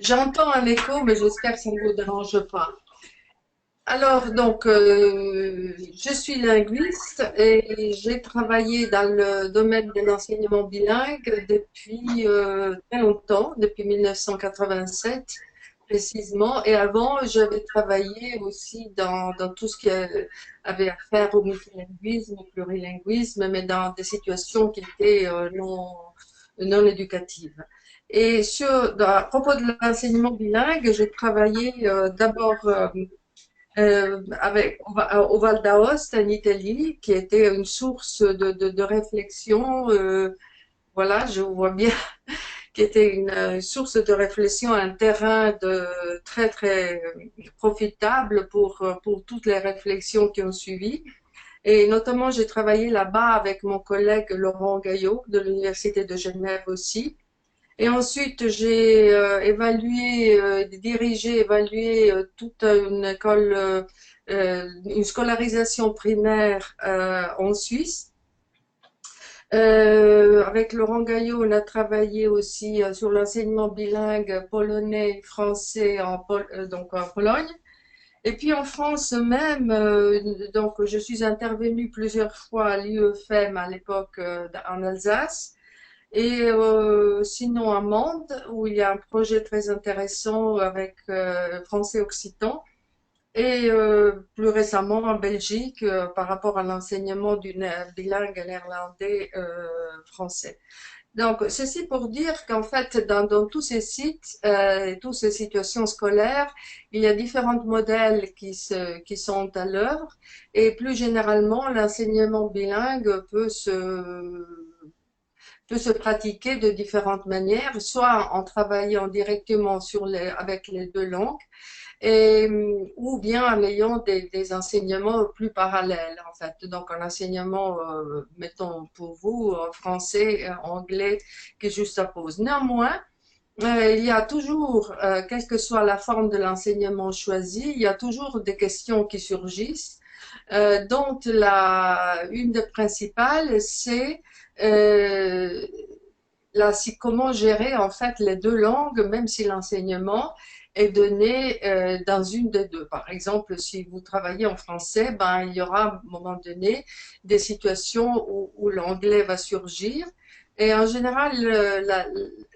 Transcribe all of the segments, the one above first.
J'entends un écho, mais j'espère que ça ne vous dérange pas. Alors, donc, je suis linguiste et j'ai travaillé dans le domaine de l'enseignement bilingue depuis très longtemps, depuis 1987 précisément. Et avant, j'avais travaillé aussi dans tout ce qui avait à faire au multilinguisme, au plurilinguisme, mais dans des situations qui étaient non éducatives. Et à propos de l'enseignement bilingue, j'ai travaillé d'abord au Val d'Aoste en Italie, qui était une source de réflexion. Voilà, je vois bien, qui était une source de réflexion, un terrain très profitable pour toutes les réflexions qui ont suivi. Et notamment, j'ai travaillé là-bas avec mon collègue Laurent Gaillot de l'Université de Genève aussi. Et ensuite, j'ai évalué toute une école, une scolarisation primaire en Suisse. Avec Laurent Gaillot, on a travaillé aussi sur l'enseignement bilingue polonais-français donc en Pologne. Et puis en France même, donc je suis intervenue plusieurs fois à l'UEFM à l'époque en Alsace. Et sinon à Mende, où il y a un projet très intéressant avec français occitan, et plus récemment en Belgique par rapport à l'enseignement du bilingue néerlandais français. Donc, ceci pour dire qu'en fait, dans tous ces sites et toutes ces situations scolaires, il y a différents modèles qui sont à l'œuvre et plus généralement, l'enseignement bilingue peut se pratiquer de différentes manières, soit en travaillant directement avec les deux langues, ou bien en ayant des enseignements plus parallèles, en fait. Donc, un enseignement, mettons pour vous, français, anglais, qui juxtapose. Néanmoins, il y a toujours, quelle que soit la forme de l'enseignement choisi, il y a toujours des questions qui surgissent, dont une des principales, c'est euh, comment gérer en fait les deux langues, même si l'enseignement est donné dans une des deux. Par exemple, si vous travaillez en français, ben, il y aura à un moment donné des situations où l'anglais va surgir. Et en général,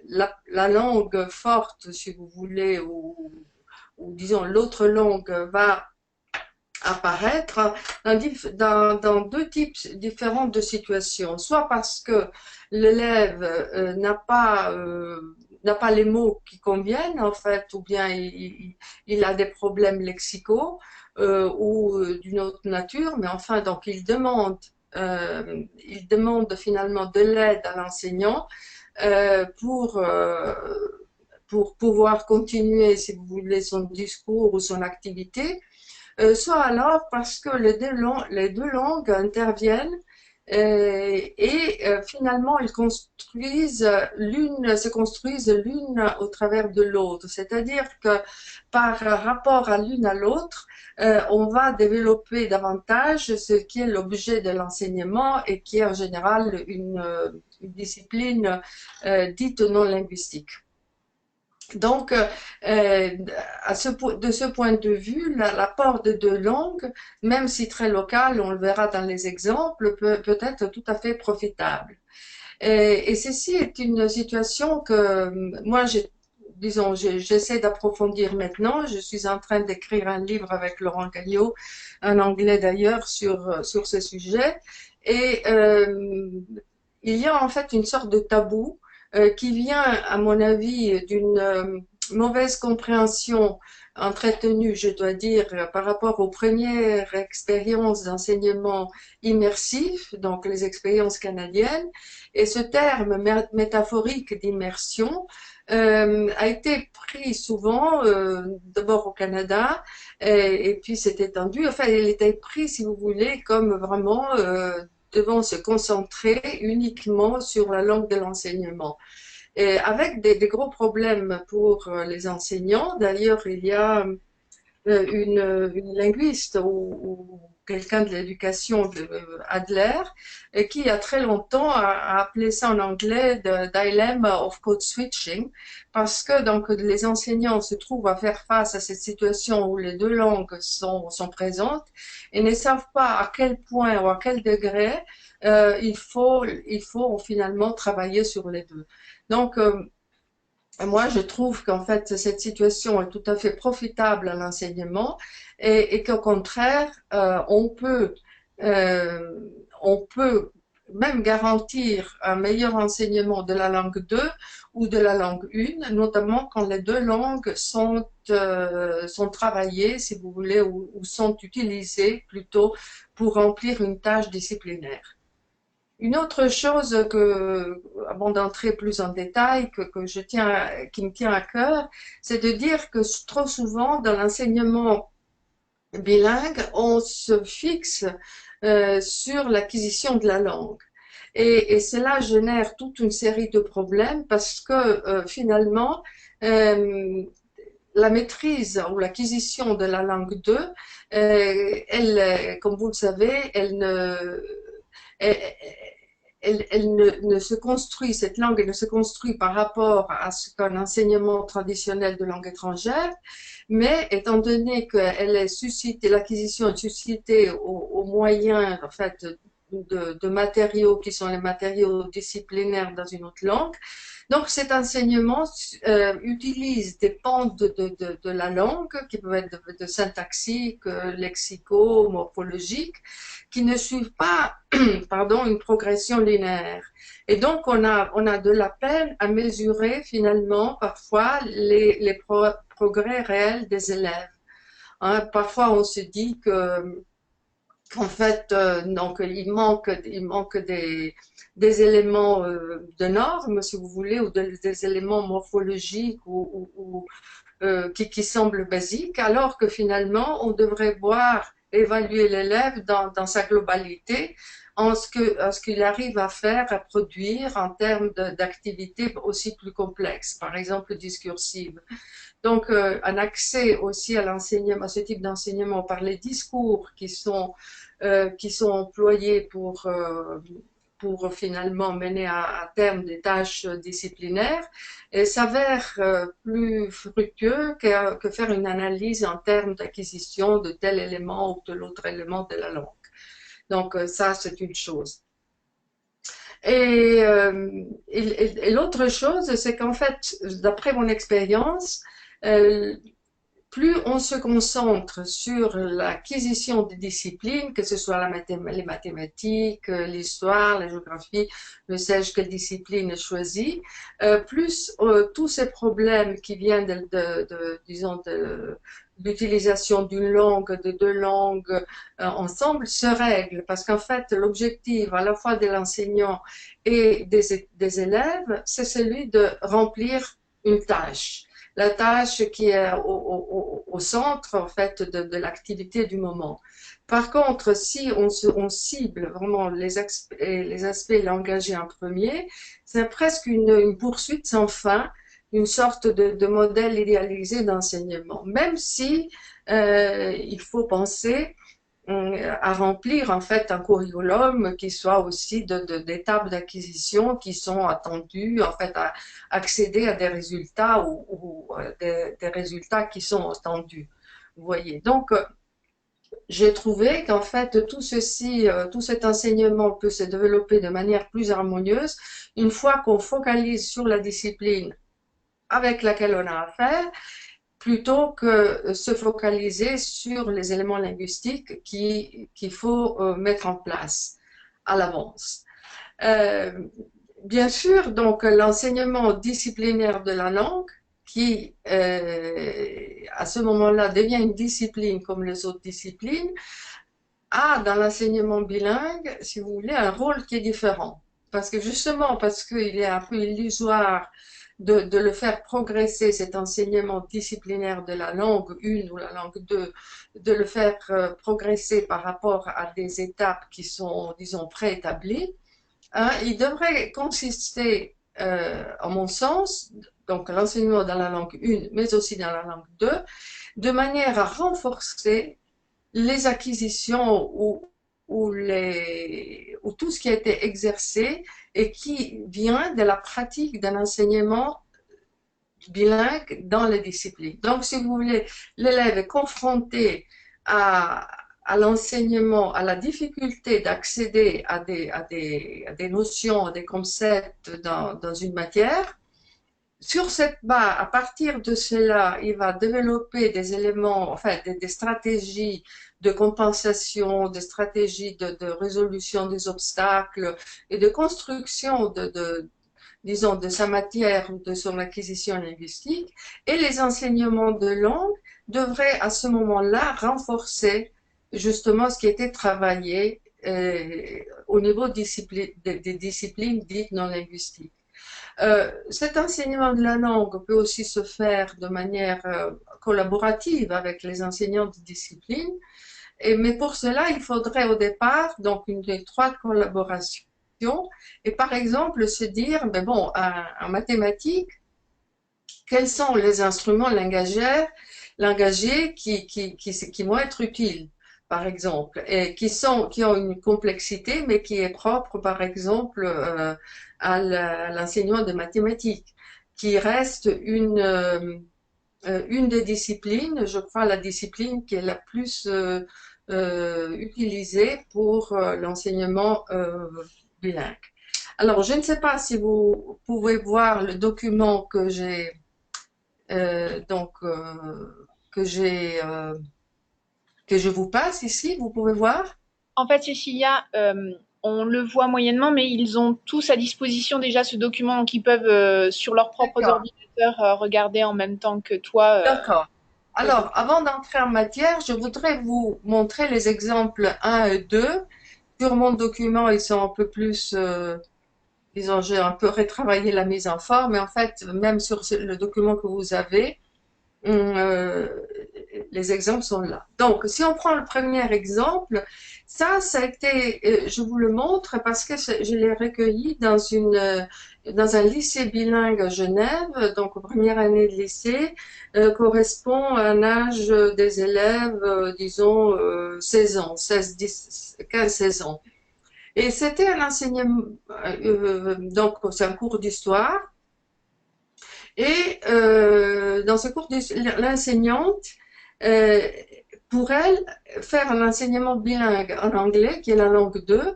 la langue forte, si vous voulez, ou disons l'autre langue va apparaître dans deux types différents de situations. Soit parce que l'élève n'a pas les mots qui conviennent, en fait, ou bien il a des problèmes lexicaux ou d'une autre nature, mais enfin, donc il demande finalement de l'aide à l'enseignant euh, pour, euh, pour pouvoir continuer, si vous voulez, son discours ou son activité, soit alors parce que les deux langues interviennent finalement ils se construisent l'une au travers de l'autre. C'est-à-dire que par rapport à l'une à l'autre, on va développer davantage ce qui est l'objet de l'enseignement et qui est en général une discipline dite non linguistique. Donc, de ce point de vue, l'apport de deux langues, même si très local, on le verra dans les exemples, peut être tout à fait profitable. Et ceci est une situation que moi, j'essaie d'approfondir maintenant. Je suis en train d'écrire un livre avec Laurent Gallot, en anglais d'ailleurs, sur ce sujet. Et il y a en fait une sorte de tabou qui vient, à mon avis, d'une mauvaise compréhension entretenue, je dois dire, par rapport aux premières expériences d'enseignement immersif, donc les expériences canadiennes. Et ce terme métaphorique d'immersion a été pris souvent, d'abord au Canada, et puis s'est étendu. Enfin, il était pris, si vous voulez, comme vraiment devant se concentrer uniquement sur la langue de l'enseignement. Et avec des gros problèmes pour les enseignants. D'ailleurs, il y a une linguiste ou quelqu'un de l'éducation de Adler, et qui il y a très longtemps a appelé ça en anglais the dilemma of code switching, parce que donc les enseignants se trouvent à faire face à cette situation où les deux langues sont présentes et ne savent pas à quel point ou à quel degré il faut finalement travailler sur les deux. Donc, moi, je trouve qu'en fait, cette situation est tout à fait profitable à l'enseignement et qu'au contraire, euh, on peut même garantir un meilleur enseignement de la langue 2 ou de la langue 1, notamment quand les deux langues sont travaillées, si vous voulez, ou sont utilisées plutôt pour remplir une tâche disciplinaire. Une autre chose que, avant d'entrer plus en détail, qui me tient à cœur, c'est de dire que trop souvent dans l'enseignement bilingue, on se fixe sur l'acquisition de la langue. Et cela génère toute une série de problèmes parce que finalement, euh, la maîtrise ou l'acquisition de la langue 2, comme vous le savez, elle, ne se construit, cette langue elle ne se construit par rapport à ce qu'un enseignement traditionnel de langue étrangère, mais étant donné qu'elle est suscitée, l'acquisition est suscitée au moyen, en fait, de matériaux qui sont les matériaux disciplinaires dans une autre langue, donc cet enseignement utilise des pans de la langue qui peuvent être de syntaxique, lexico, morphologique, qui ne suivent pas pardon, une progression linéaire. Et donc on a de la peine à mesurer finalement parfois les progrès réels des élèves. Hein, parfois on se dit que en fait, donc il manque des éléments de normes, si vous voulez, ou des éléments morphologiques qui semblent basiques, alors que finalement, on devrait voir, évaluer l'élève dans sa globalité, en ce qu'il arrive à faire, à produire en termes d'activités aussi plus complexes, par exemple discursives. Donc, un accès aussi à l'enseignement, à ce type d'enseignement par les discours qui sont employés pour finalement mener à terme des tâches disciplinaires et s'avère plus fructueux que faire une analyse en termes d'acquisition de tel élément ou de l'autre élément de la langue. Donc, ça, c'est une chose. Et l'autre chose, c'est qu'en fait, d'après mon expérience, euh, plus on se concentre sur l'acquisition des disciplines, que ce soit les mathématiques, l'histoire, la géographie, ne sais-je quelle discipline est choisie, plus tous ces problèmes qui viennent disons, d'utilisation d'une langue, de deux langues ensemble se règlent. Parce qu'en fait, l'objectif à la fois de l'enseignant et des élèves, c'est celui de remplir une tâche, la tâche qui est au centre en fait de l'activité du moment. Par contre, si on cible vraiment les aspects langagiers en premier, c'est presque une poursuite sans fin, une sorte de modèle idéalisé d'enseignement, même si il faut penser à remplir en fait un curriculum qui soit aussi d'étapes d'acquisition qui sont attendues, en fait à accéder à des résultats ou des résultats qui sont attendus. Vous voyez. Donc j'ai trouvé qu'en fait tout ceci, tout cet enseignement peut se développer de manière plus harmonieuse une fois qu'on focalise sur la discipline avec laquelle on a affaire plutôt que se focaliser sur les éléments linguistiques qu'il faut mettre en place à l'avance. Euh, Bien sûr, donc l'enseignement disciplinaire de la langue, qui à ce moment-là devient une discipline comme les autres disciplines, a dans l'enseignement bilingue, si vous voulez, un rôle qui est différent. Parce que justement, parce qu'il est un peu illusoire de le faire progresser, cet enseignement disciplinaire de la langue 1 ou la langue 2, de le faire progresser par rapport à des étapes qui sont, disons, préétablies, hein, il devrait consister, à mon sens, donc l'enseignement dans la langue 1, mais aussi dans la langue 2, de manière à renforcer les acquisitions ou tout ce qui a été exercé et qui vient de la pratique d'un enseignement bilingue dans les disciplines. Donc, si vous voulez, l'élève est confronté à, à l'enseignement, à la difficulté d'accéder à des notions, à des concepts dans une matière. Sur cette base, à partir de cela, il va développer des éléments, enfin des stratégies de compensation, des stratégies de résolution des obstacles et de construction disons, de sa matière ou de son acquisition linguistique. Et les enseignements de langue devraient à ce moment-là renforcer justement ce qui était travaillé au niveau des disciplines dites non linguistiques. Cet enseignement de la langue peut aussi se faire de manière collaborative avec les enseignants de discipline, mais pour cela, il faudrait au départ donc une étroite collaboration et par exemple se dire, ben bon, en mathématiques, quels sont les instruments langagés qui vont être utiles, par exemple, et qui ont une complexité, mais qui est propre, par exemple, à l'enseignement de mathématiques, qui reste une des disciplines, je crois, la discipline qui est la plus utilisée pour l'enseignement bilingue. Alors, je ne sais pas si vous pouvez voir le document donc que j'ai que je vous passe ici. Vous pouvez voir? En fait, Cécilia, on le voit moyennement, mais ils ont tous à disposition déjà ce document, donc ils peuvent, sur leurs propres D'accord, ordinateurs, regarder en même temps que toi d'accord. le Alors, document. avant d'entrer en matière, je voudrais vous montrer les exemples 1 et 2. Sur mon document, ils sont un peu plus, disons, j'ai un peu retravaillé la mise en forme, mais en fait, même sur le document que vous avez, euh, les exemples sont là. Donc, si on prend le premier exemple, ça a été, je vous le montre parce que je l'ai recueilli dans un lycée bilingue à Genève, donc première année de lycée, correspond à un âge des élèves, disons, 16 ans, 16, 10, 15, 16 ans. Et c'était un enseignement, donc c'est un cours d'histoire, et dans ce cours, l'enseignante, euh, pour elle, faire un enseignement bilingue en anglais, qui est la langue 2,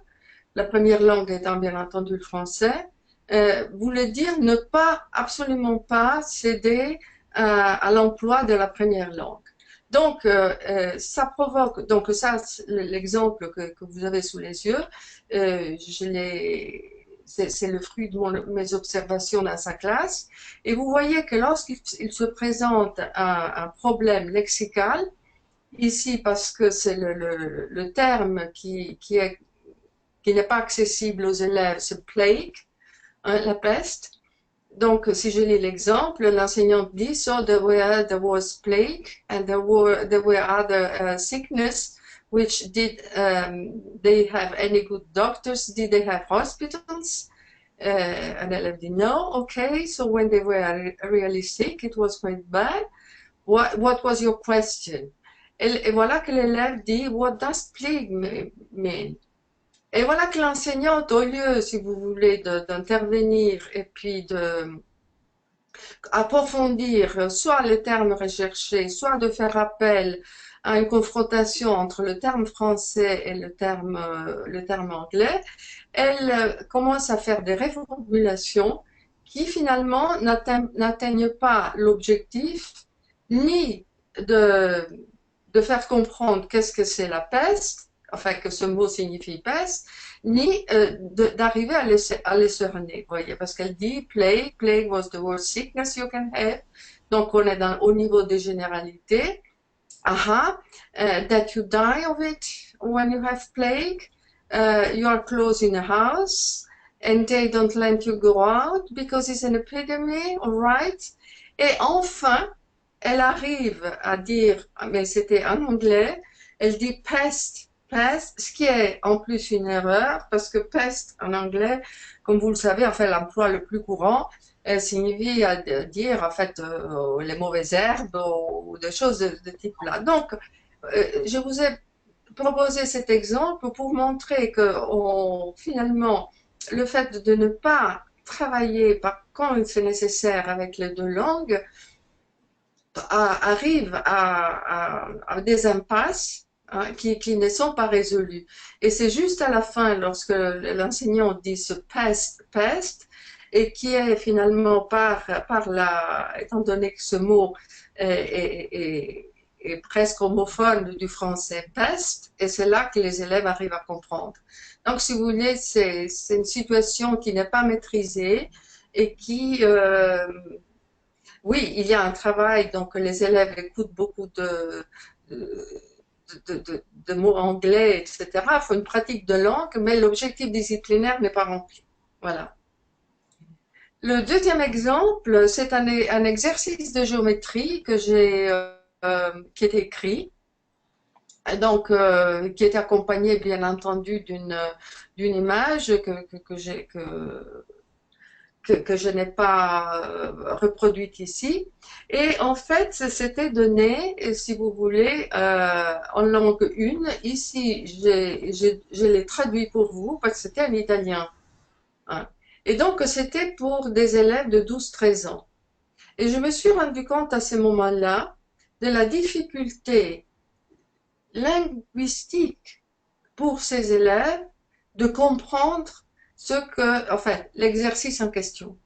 la première langue étant bien entendu le français, voulait dire ne pas, absolument pas céder à l'emploi de la première langue. Donc, ça provoque, donc ça, l'exemple que vous avez sous les yeux, c'est le fruit de mes observations dans sa classe. Et vous voyez que lorsqu'il se présente un problème lexical, ici parce que c'est le terme qui n'est pas accessible aux élèves, c'est plague, hein, la peste. Donc, si je lis l'exemple, l'enseignante dit, so there was plague and there were other sickness, which they have any good doctors? Did they have hospitals? Un élève dit, no, okay, so when they were really sick, it was quite bad. What was your question? Et voilà que l'élève dit, what does plague mean? Et voilà que l'enseignante, au lieu, si vous voulez, d'intervenir et puis de approfondir soit les termes recherchés, soit de faire appel à une confrontation entre le terme français et le terme anglais, elle commence à faire des reformulations qui finalement n'atteignent pas l'objectif ni de, de faire comprendre qu'est-ce que c'est la peste, enfin que ce mot signifie peste, ni d'arriver à les cerner, voyez, parce qu'elle dit plague was the worst sickness you can have, donc on est au niveau des généralités, aha, that you die of it when you have plague, you are closed in a house, and they don't let you go out because it's an epidemic, all right, et enfin, elle arrive à dire, mais c'était en anglais, elle dit pest, ce qui est en plus une erreur, parce que pest en anglais, comme vous le savez, enfin l'emploi le plus courant, signifie dire en fait les mauvaises herbes ou des choses de type-là. Donc, je vous ai proposé cet exemple pour montrer que finalement, le fait de ne pas travailler quand c'est nécessaire avec les deux langues arrive à des impasses hein, qui ne sont pas résolues. Et c'est juste à la fin, lorsque l'enseignant dit ce past, et qui est finalement étant donné que ce mot est presque homophone du français peste, et c'est là que les élèves arrivent à comprendre. Donc, si vous voulez, c'est une situation qui n'est pas maîtrisée et oui, il y a un travail, donc les élèves écoutent beaucoup de mots anglais, etc. Il faut une pratique de langue, mais l'objectif disciplinaire n'est pas rempli. Voilà. Le deuxième exemple, c'est un exercice de géométrie qui est écrit, donc qui est accompagné bien entendu d'une image que je n'ai pas reproduite ici. Et en fait, c'était donné, si vous voulez, en langue 1. Ici, je l'ai traduit pour vous parce que c'était en italien. Hein. Et donc, c'était pour des élèves de 12-13 ans. Et je me suis rendu compte à ce moment-là de la difficulté linguistique pour ces élèves de comprendre enfin, l'exercice en question.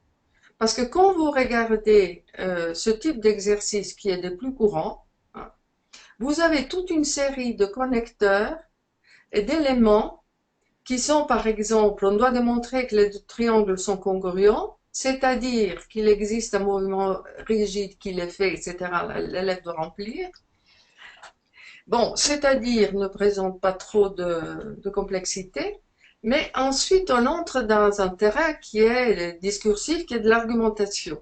Parce que quand vous regardez ce type d'exercice qui est des plus courants, hein, vous avez toute une série de connecteurs et d'éléments qui sont, par exemple, on doit démontrer que les triangles sont congruents, c'est-à-dire qu'il existe un mouvement rigide qui les fait, etc. L'élève doit remplir. Bon, c'est-à-dire ne présente pas trop de complexité. Mais ensuite, on entre dans un terrain qui est discursif, qui est de l'argumentation.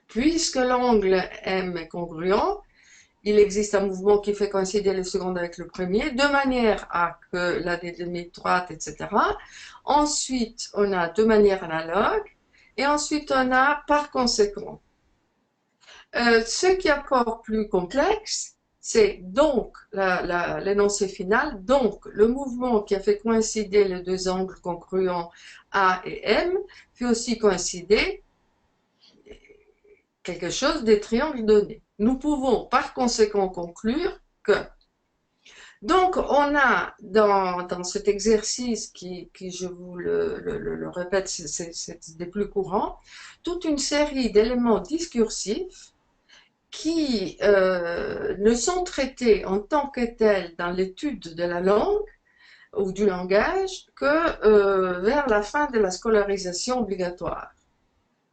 Puisque l'angle M est congruent, il existe un mouvement qui fait coïncider le second avec le premier, de manière à que la demi droite, etc. Ensuite, on a de manière analogue, et ensuite on a par conséquent. Ce qui est encore plus complexe, c'est donc l'énoncé final, donc le mouvement qui a fait coïncider les deux angles congruents A et M fait aussi coïncider quelque chose des triangles donnés. Nous pouvons par conséquent conclure que donc on a dans cet exercice qui je vous le répète, c'est des plus courants, toute une série d'éléments discursifs qui ne sont traités en tant que tels dans l'étude de la langue ou du langage que vers la fin de la scolarisation obligatoire.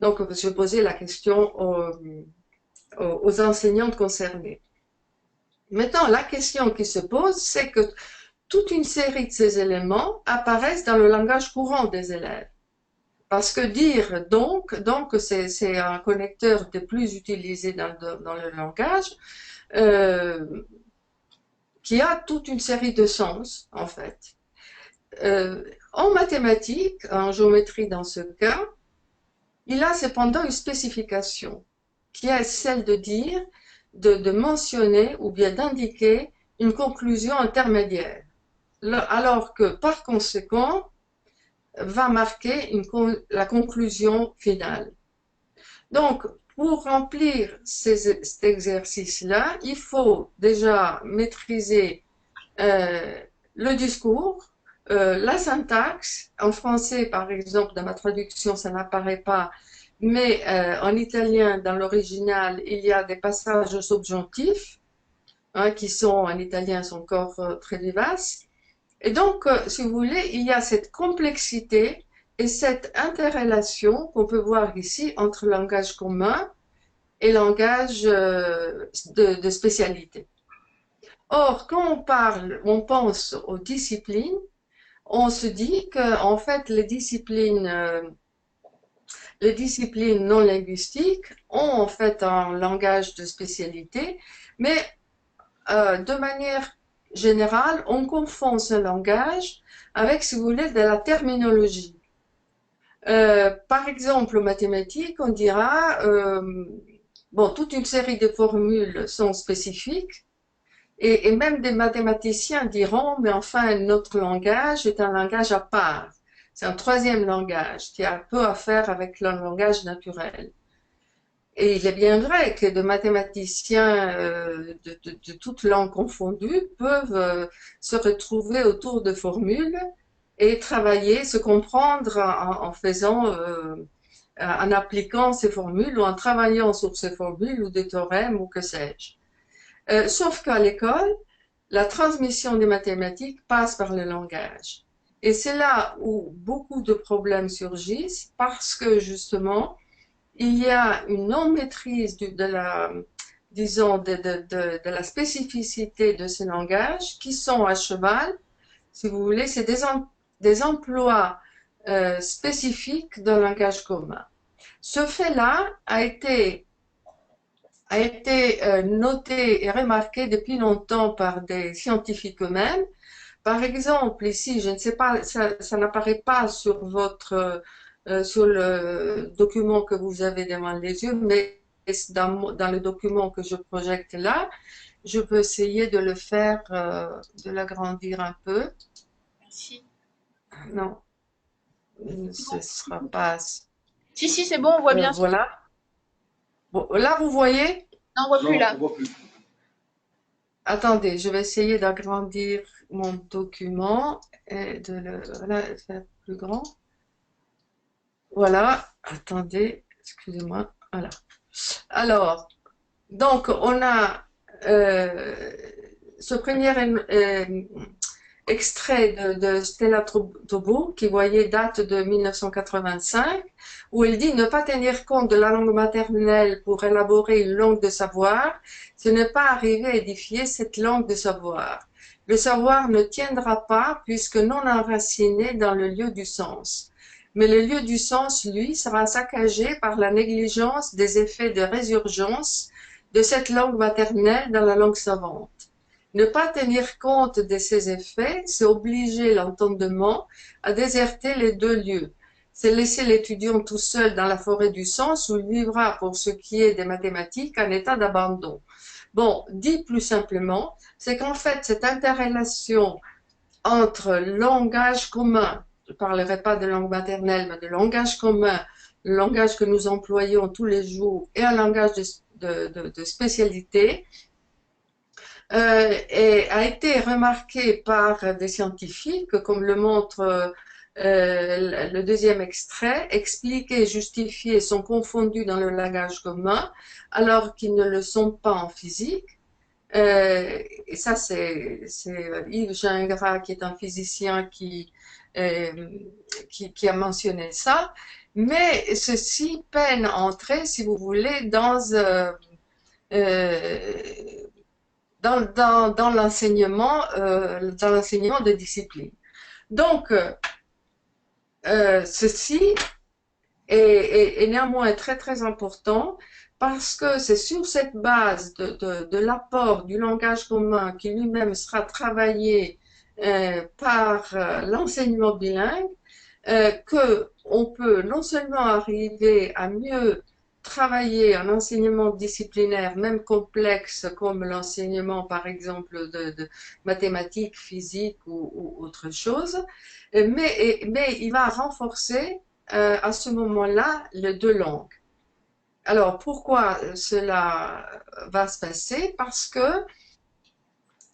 Donc, je vais poser la question aux enseignantes concernées. Maintenant, la question qui se pose, c'est que toute une série de ces éléments apparaissent dans le langage courant des élèves. Parce que dire donc c'est un connecteur des plus utilisés dans le langage, qui a toute une série de sens, en fait. En mathématiques, en géométrie dans ce cas, il a cependant une spécification, qui est celle de dire, de mentionner ou bien d'indiquer une conclusion intermédiaire. Alors que, par conséquent, va marquer la conclusion finale. Donc, pour remplir cet exercice-là, il faut déjà maîtriser le discours, la syntaxe. En français, par exemple, dans ma traduction, ça n'apparaît pas, mais en italien, dans l'original, il y a des passages subjonctifs, hein, qui sont, en italien, sont encore très vivaces. Et donc, si vous voulez, il y a cette complexité et cette interrelation qu'on peut voir ici entre langage commun et langage de spécialité. Or, quand on pense aux disciplines, on se dit que, en fait, les disciplines non linguistiques ont en fait un langage de spécialité, mais de manière générale, on confond ce langage avec, si vous voulez, de la terminologie. Par exemple, aux mathématiques, on dira, bon, toute une série de formules sont spécifiques, et même des mathématiciens diront, mais enfin, notre langage est un langage à part. C'est un troisième langage qui a peu à faire avec le langage naturel. Et il est bien vrai que des mathématiciens de toutes langues confondues peuvent se retrouver autour de formules et travailler, se comprendre en faisant, en appliquant ces formules ou en travaillant sur ces formules ou des théorèmes ou que sais-je. Sauf qu'à l'école, la transmission des mathématiques passe par le langage. Et c'est là où beaucoup de problèmes surgissent parce que justement, il y a une non-maîtrise de la, disons, de la spécificité de ces langages qui sont à cheval, si vous voulez, c'est des emplois spécifiques d'un langage commun. Ce fait-là a été noté et remarqué depuis longtemps par des scientifiques eux-mêmes. Par exemple, ici, je ne sais pas, ça n'apparaît pas sur sur le document que vous avez devant les yeux, mais dans le document que je projette là, je peux essayer de le faire, de l'agrandir un peu. Merci. Non, ce sera pas. Si, si, c'est bon, on voit bien. Voilà. Bon, là, vous voyez? Non, on voit plus là. On voit plus. Attendez, je vais essayer d'agrandir mon document et de voilà, faire plus grand. Voilà, attendez, excusez-moi. Voilà. Alors, donc, on a euh, ce premier extrait de Stella Tobo, qui voyait date de 1985, où il dit ne pas tenir compte de la langue maternelle pour élaborer une langue de savoir, ce n'est pas arriver à édifier cette langue de savoir. Le savoir ne tiendra pas puisque non enraciné dans le lieu du sens. Mais le lieu du sens, lui, sera saccagé par la négligence des effets de résurgence de cette langue maternelle dans la langue savante. Ne pas tenir compte de ces effets, c'est obliger l'entendement à déserter les deux lieux. C'est laisser l'étudiant tout seul dans la forêt du sens où il vivra pour ce qui est des mathématiques en état d'abandon. Bon, dit plus simplement, c'est qu'en fait, cette interrelation entre langage commun, je ne parlerai pas de langue maternelle, mais de langage commun, le langage que nous employons tous les jours, et un langage de spécialité, et a été remarqué par des scientifiques, comme le montre le deuxième extrait, expliquer et justifier sont confondus dans le langage commun, alors qu'ils ne le sont pas en physique. Et ça, c'est Yves Gingras, qui est un physicien euh, qui a mentionné ça. Mais ceci peine à entrer, si vous voulez, euh, dans l'enseignement de discipline. Donc, ceci est néanmoins très très important parce que c'est sur cette base de l'apport du langage commun qui lui-même sera travaillé par l'enseignement bilingue que on peut non seulement arriver à mieux travailler un enseignement disciplinaire, même complexe, comme l'enseignement, par exemple, de mathématiques, physique ou autre chose, mais il va renforcer à ce moment-là les deux langues. Alors, pourquoi cela va se passer? Parce que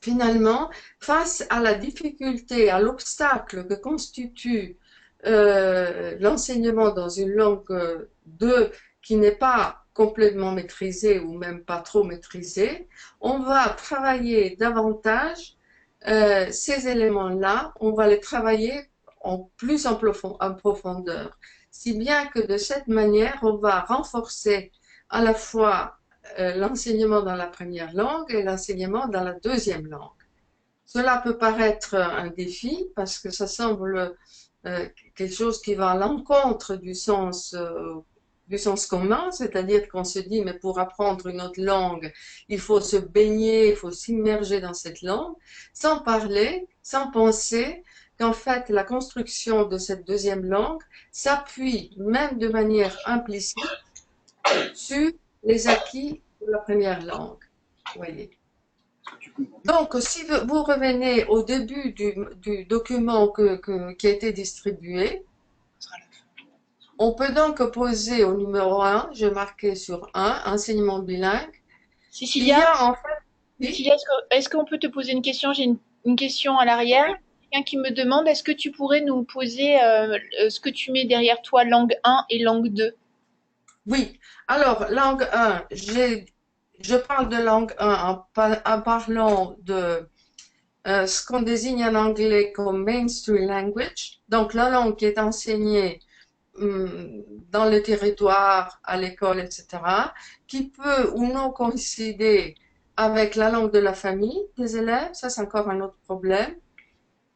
finalement, face à la difficulté, à l'obstacle que constitue l'enseignement dans une langue qui n'est pas complètement maîtrisée ou même pas trop maîtrisée, on va travailler davantage ces éléments-là, on va les travailler en profondeur, si bien que de cette manière, on va renforcer à la fois l'enseignement dans la première langue et l'enseignement dans la deuxième langue. Cela peut paraître un défi parce que ça semble quelque chose qui va à l'encontre du sens commun, c'est-à-dire qu'on se dit, mais pour apprendre une autre langue, il faut se baigner, il faut s'immerger dans cette langue, sans parler, sans penser qu'en fait, la construction de cette deuxième langue s'appuie, même de manière implicite, sur les acquis de la première langue. Vous voyez. Donc, si vous revenez au début du document qui a été distribué, on peut donc poser au numéro 1, je marquais sur 1, enseignement bilingue. Il y Cécilia, a en fait, oui, Cécilia, est-ce qu'on peut te poser une question? J'ai une question à l'arrière. Quelqu'un qui me demande, est-ce que tu pourrais nous poser ce que tu mets derrière toi, langue 1 et langue 2? oui. Alors, langue 1, je parle de langue 1 en parlant de ce qu'on désigne en anglais comme mainstream language, donc la langue qui est enseignée dans le territoire, à l'école, etc., qui peut ou non coïncider avec la langue de la famille des élèves, ça c'est encore un autre problème.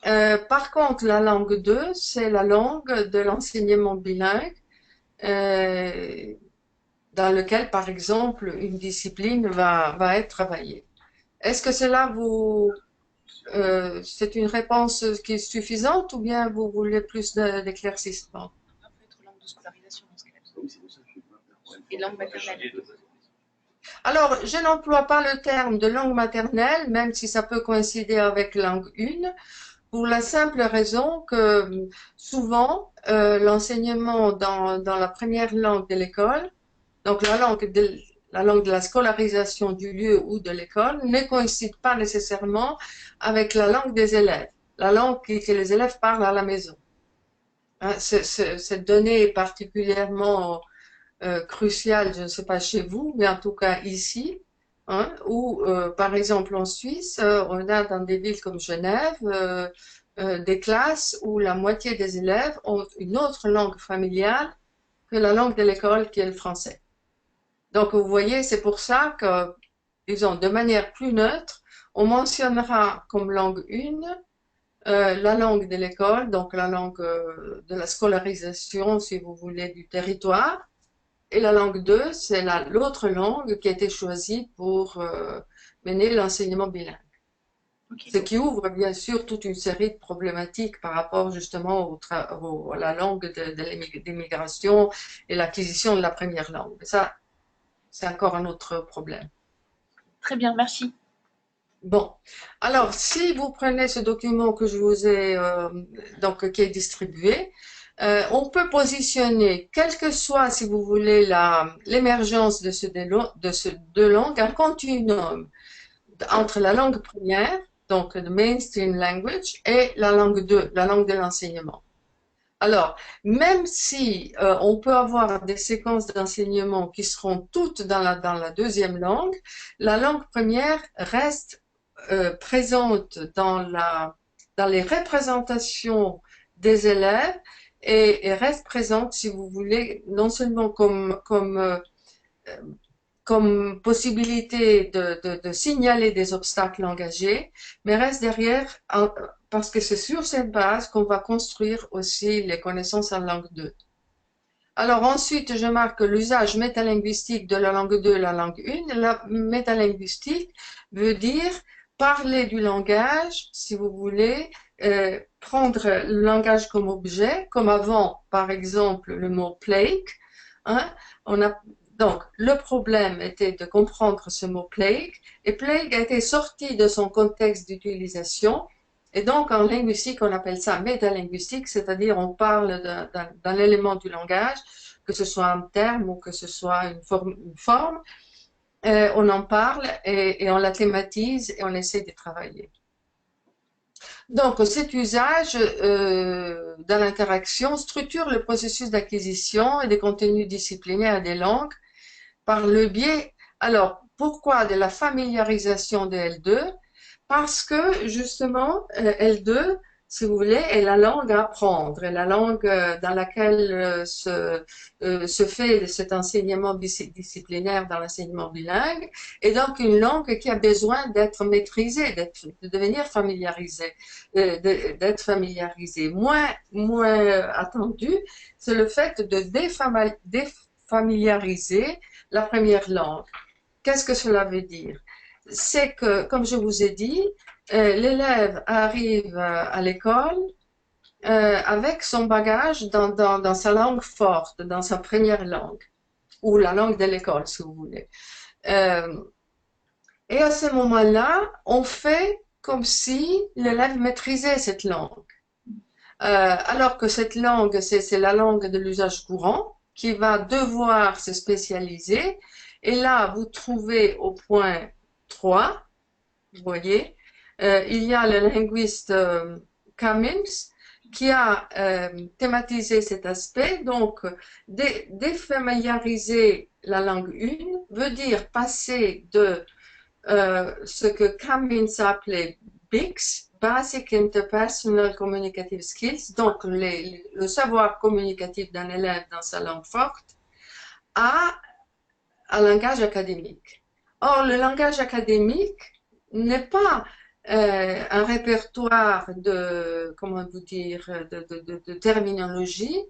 Par contre, la langue 2, c'est la langue de l'enseignement bilingue, euh, dans lequel, par exemple, une discipline va être travaillée. Est-ce que cela c'est une réponse qui est suffisante ou bien vous voulez plus d'éclaircissement? Ça peut être langue de scolarisation dans ce cas-là. Et langue maternelle. Alors, je n'emploie pas le terme de langue maternelle, même si ça peut coïncider avec langue 1, pour la simple raison que souvent, l'enseignement dans la première langue de l'école, donc la langue de la scolarisation du lieu ou de l'école, ne coïncide pas nécessairement avec la langue des élèves, la langue que les élèves parlent à la maison. Hein, cette donnée est particulièrement cruciale, je ne sais pas chez vous, mais en tout cas ici, hein, où par exemple en Suisse, on a dans des villes comme Genève des classes où la moitié des élèves ont une autre langue familiale que la langue de l'école qui est le français. Donc vous voyez, c'est pour ça que, disons, de manière plus neutre, on mentionnera comme langue 1 la langue de l'école, donc la langue de la scolarisation, si vous voulez, du territoire. Et la langue 2, c'est l'autre langue qui a été choisie pour mener l'enseignement bilingue. Ok. Ce qui ouvre bien sûr toute une série de problématiques par rapport justement à la langue d'immigration et l'acquisition de la première langue. Mais ça, c'est encore un autre problème. Très bien, merci. Bon, alors si vous prenez ce document que je vous ai donc qui est distribué, on peut positionner, quelle que soit, si vous voulez, l'émergence de ces deux langues, un continuum entre la langue première, donc le mainstream language, et la langue 2, la langue de l'enseignement. Alors, même si on peut avoir des séquences d'enseignement qui seront toutes dans la deuxième langue, la langue première reste présente dans les représentations des élèves et reste présente, si vous voulez, non seulement comme possibilité de signaler des obstacles engagés, mais reste derrière parce que c'est sur cette base qu'on va construire aussi les connaissances en langue 2. Alors ensuite, je marque l'usage métalinguistique de la langue 2 et la langue 1. La métalinguistique veut dire parler du langage, si vous voulez, prendre le langage comme objet, comme avant, par exemple, le mot plague. Hein, donc, le problème était de comprendre ce mot plague, et plague a été sorti de son contexte d'utilisation, et donc en linguistique, on appelle ça métalinguistique, c'est-à-dire on parle d'un élément du langage, que ce soit un terme ou que ce soit une forme, on en parle et on la thématise et on essaie de travailler. Donc, cet usage dans l'interaction structure le processus d'acquisition et des contenus disciplinaires des langues par le biais, alors, pourquoi de la familiarisation de L2? Parce que, justement, L2, si vous voulez, est la langue à apprendre, est la langue dans laquelle se fait cet enseignement disciplinaire dans l'enseignement bilingue, et donc une langue qui a besoin d'être maîtrisée, de devenir familiarisée, d'être familiarisée. Moins attendu, c'est le fait de défamiliariser la première langue. Qu'est-ce que cela veut dire? C'est que, comme je vous ai dit, l'élève arrive à l'école avec son bagage dans sa langue forte, dans sa première langue, ou la langue de l'école, si vous voulez. Euh, et à ce moment-là, on fait comme si l'élève maîtrisait cette langue. Alors que cette langue, c'est la langue de l'usage courant qui va devoir se spécialiser. Et là, vous trouvez au point 3, vous voyez, il y a le linguiste Cummings qui a thématisé cet aspect. Donc, défamiliariser la langue 1 veut dire passer de ce que Cummins appelait BICS, Basic Interpersonal Communicative Skills, donc le savoir communicatif d'un élève dans sa langue forte, à un langage académique. Or, le langage académique n'est pas un répertoire de, comment vous dire, de terminologie.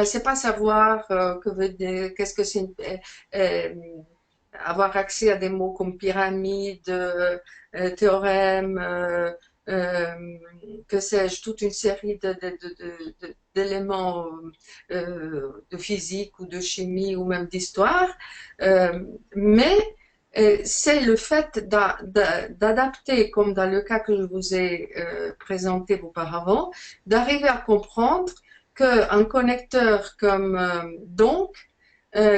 C'est pas savoir qu'est-ce que c'est euh, avoir accès à des mots comme pyramide, théorème, euh, que sais-je, toute une série d'éléments de physique ou de chimie ou même d'histoire, mais c'est le fait d'adapter, comme dans le cas que je vous ai présenté auparavant, d'arriver à comprendre qu'un connecteur comme donc,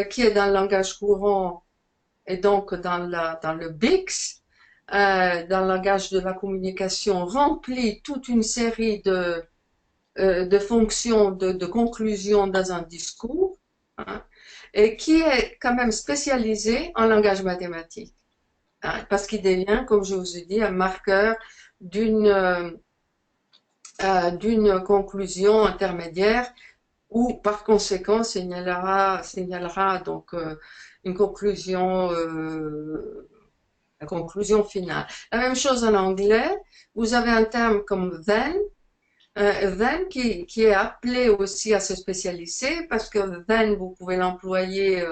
qui est dans le langage courant et donc dans le BICS, dans le langage de la communication, remplit toute une série de fonctions de conclusion dans un discours, hein, et qui est quand même spécialisé en langage mathématique, hein, parce qu'il devient, comme je vous ai dit, un marqueur d'une conclusion intermédiaire ou par conséquent signalera donc une conclusion, la conclusion finale. La même chose en anglais, vous avez un terme comme then qui est appelé aussi à se spécialiser parce que then vous pouvez l'employer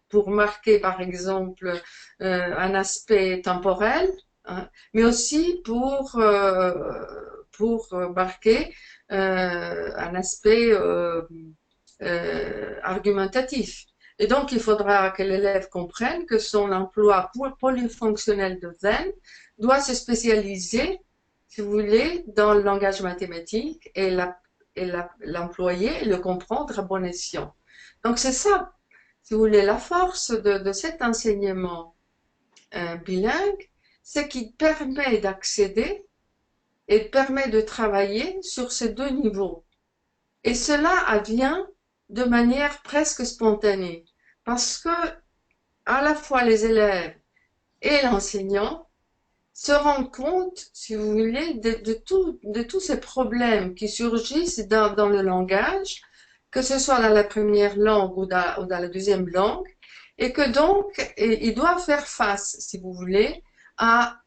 pour marquer par exemple un aspect temporel, hein, mais aussi pour marquer un aspect argumentatif. Et donc, il faudra que l'élève comprenne que son emploi polyfonctionnel de then doit se spécialiser, si vous voulez, dans le langage mathématique et l'employer et le comprendre à bon escient. Donc, c'est ça, si vous voulez, la force de cet enseignement bilingue, c'est qu'il permet d'accéder et permet de travailler sur ces deux niveaux. Et cela advient de manière presque spontanée, parce que à la fois les élèves et l'enseignant se rendent compte, si vous voulez, de tous ces problèmes qui surgissent dans le langage, que ce soit dans la première langue ou dans la deuxième langue, et que donc, ils doivent faire face, si vous voulez, à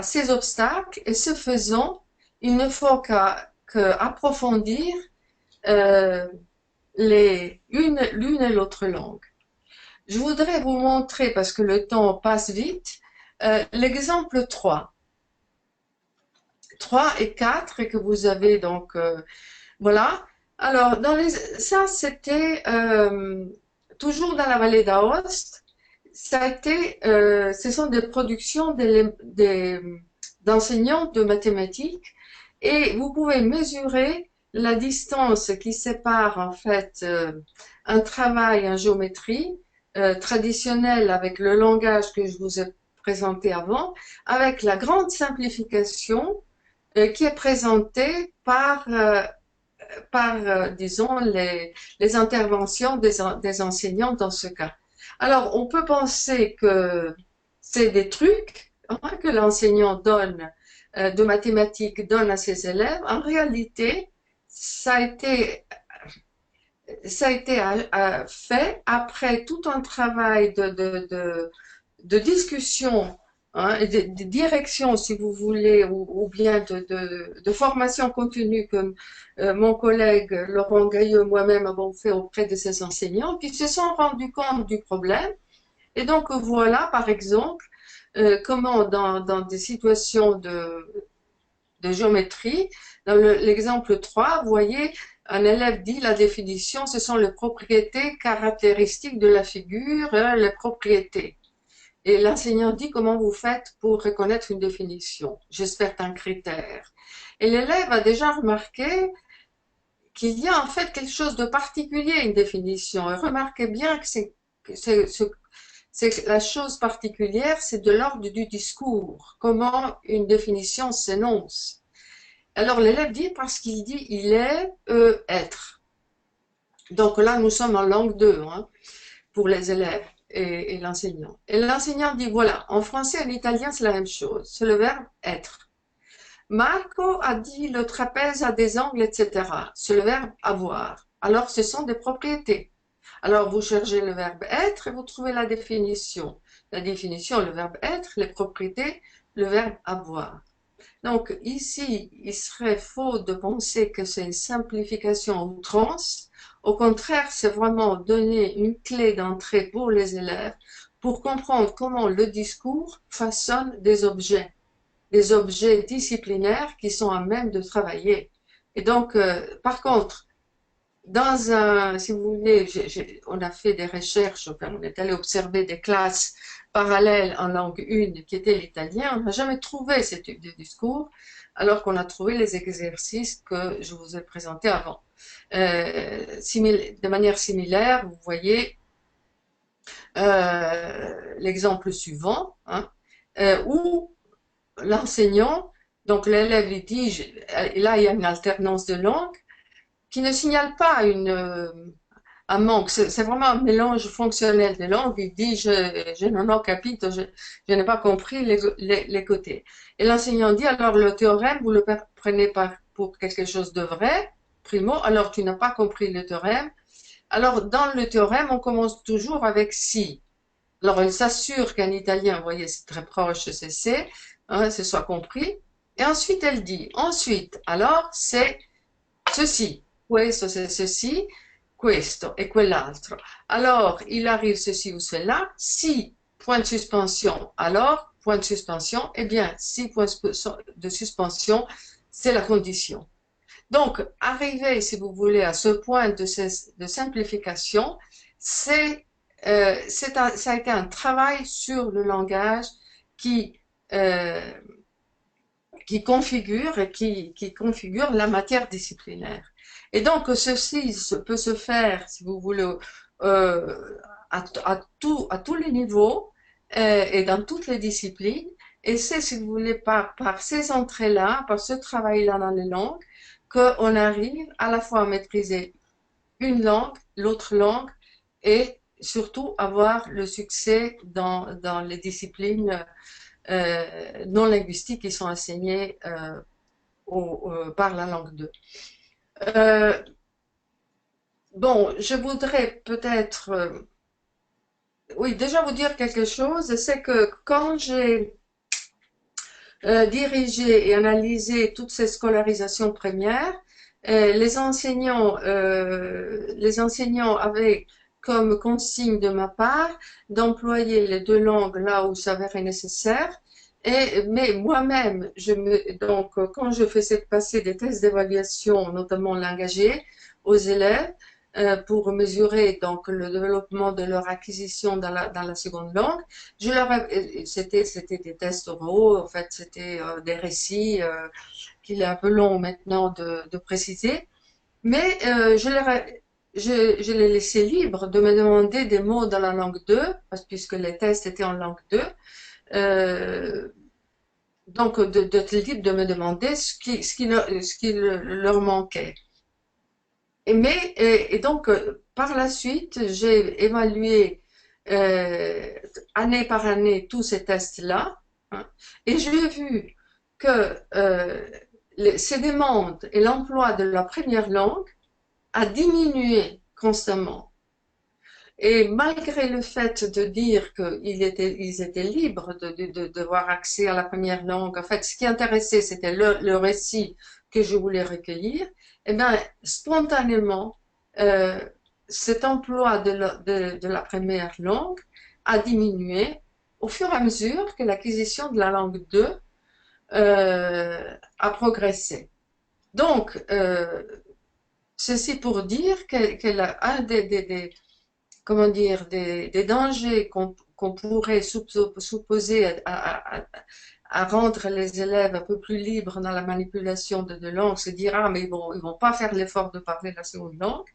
ces obstacles, et ce faisant, il ne faut qu'approfondir euh, l'une et l'autre langue. Je voudrais vous montrer, parce que le temps passe vite, l'exemple 3 et 4 et que vous avez donc, voilà. Alors, ça c'était toujours dans la vallée d'Aoste. Ça a été, ce sont des productions d'enseignants de mathématiques et vous pouvez mesurer la distance qui sépare en fait un travail en géométrie traditionnel avec le langage que je vous ai présenté avant, avec la grande simplification qui est présentée par disons, les interventions des enseignants dans ce cas. Alors, on peut penser que c'est des trucs hein, que l'enseignant donne de mathématiques donne à ses élèves. En réalité, ça a été fait après tout un travail de discussion hein, et de direction, si vous voulez, ou bien de formation continue que mon collègue Laurent Gailleux et moi-même avons fait auprès de ces enseignants qui se sont rendus compte du problème. Et donc voilà, par exemple, comment dans des situations de géométrie. Dans l'exemple 3, vous voyez, un élève dit la définition, ce sont les propriétés caractéristiques de la figure, les propriétés. Et l'enseignant dit comment vous faites pour reconnaître une définition. J'espère un critère. Et l'élève a déjà remarqué qu'il y a en fait quelque chose de particulier, une définition. Et remarquez bien que c'est la chose particulière, c'est de l'ordre du discours. Comment une définition s'énonce. Alors l'élève dit parce qu'il dit il est, être. Donc là, nous sommes en langue 2 hein, pour les élèves et l'enseignant. Et l'enseignant dit voilà, en français et en italien, c'est la même chose. C'est le verbe être. Marco a dit le trapèze a des angles, etc. C'est le verbe avoir. Alors, ce sont des propriétés. Alors, vous cherchez le verbe être et vous trouvez la définition. La définition, le verbe être, les propriétés, le verbe avoir. Donc, ici, il serait faux de penser que c'est une simplification à outrance. Au contraire, c'est vraiment donner une clé d'entrée pour les élèves pour comprendre comment le discours façonne des objets disciplinaires qui sont à même de travailler. Et donc, par contre, si vous voulez, on a fait des recherches, enfin, on est allé observer des classes parallèles en langue 1 qui était l'italien, on n'a jamais trouvé ce type de discours, alors qu'on a trouvé les exercices que je vous ai présentés avant. De manière similaire, vous voyez l'exemple suivant, hein, où l'enseignant, donc l'élève lui dit, là il y a une alternance de langue, qui ne signale pas un manque. C'est vraiment un mélange fonctionnel de langues. Il dit, je non ho capito, je n'ai pas compris les côtés. Et l'enseignant dit, alors le théorème, vous le prenez pour quelque chose de vrai, primo, alors tu n'as pas compris le théorème. Alors, dans le théorème, on commence toujours avec si. Alors, il s'assure qu'en italien, vous voyez, c'est très proche, c'est hein, ce soit compris. Et ensuite, elle dit, ensuite, alors, c'est ceci. Questo, c'est ceci, questo et quell'altro. Alors, il arrive ceci ou cela. Si, point de suspension, alors, point de suspension, eh bien, si, point de suspension, c'est la condition. Donc, arriver, si vous voulez, à ce point de simplification, ça a été un travail sur le langage qui, euh, qui configure et qui configure la matière disciplinaire. Et donc, ceci peut se faire, si vous voulez, à tous les niveaux et dans toutes les disciplines. Et c'est, si vous voulez, par ces entrées-là, par ce travail-là dans les langues, qu'on arrive à la fois à maîtriser une langue, l'autre langue, et surtout avoir le succès dans les disciplines non linguistiques qui sont enseignées par la langue 2. Bon, je voudrais peut-être, oui, déjà vous dire quelque chose, c'est que quand j'ai dirigé et analysé toutes ces scolarisations premières, les enseignants avaient comme consigne de ma part d'employer les deux langues là où ça s'avérait nécessaire. Mais moi-même, donc, quand je faisais passer des tests d'évaluation, notamment langagés, aux élèves, pour mesurer donc le développement de leur acquisition dans la seconde langue, c'était des tests oraux, en fait, c'était des récits qu'il est un peu long maintenant de préciser, mais je les laissais libres de me demander des mots dans la langue 2, puisque les tests étaient en langue 2. Donc, d'être libre de me demander ce qui leur manquait. Et donc, par la suite, j'ai évalué année par année tous ces tests-là, hein, et j'ai vu que ces demandes et l'emploi de la première langue a diminué constamment. Et malgré le fait de dire qu'ils étaient libres d'avoir accès à la première langue, en fait, ce qui intéressait, c'était le récit que je voulais recueillir, eh bien, spontanément, euh, cet emploi de la première langue a diminué au fur et à mesure que l'acquisition de la langue 2 à progresser. Donc, ceci pour dire qu'un comment dire, des dangers qu'on pourrait supposer à rendre les élèves un peu plus libres dans la manipulation de langue, se dire, ah, mais ils vont pas faire l'effort de parler la seconde langue.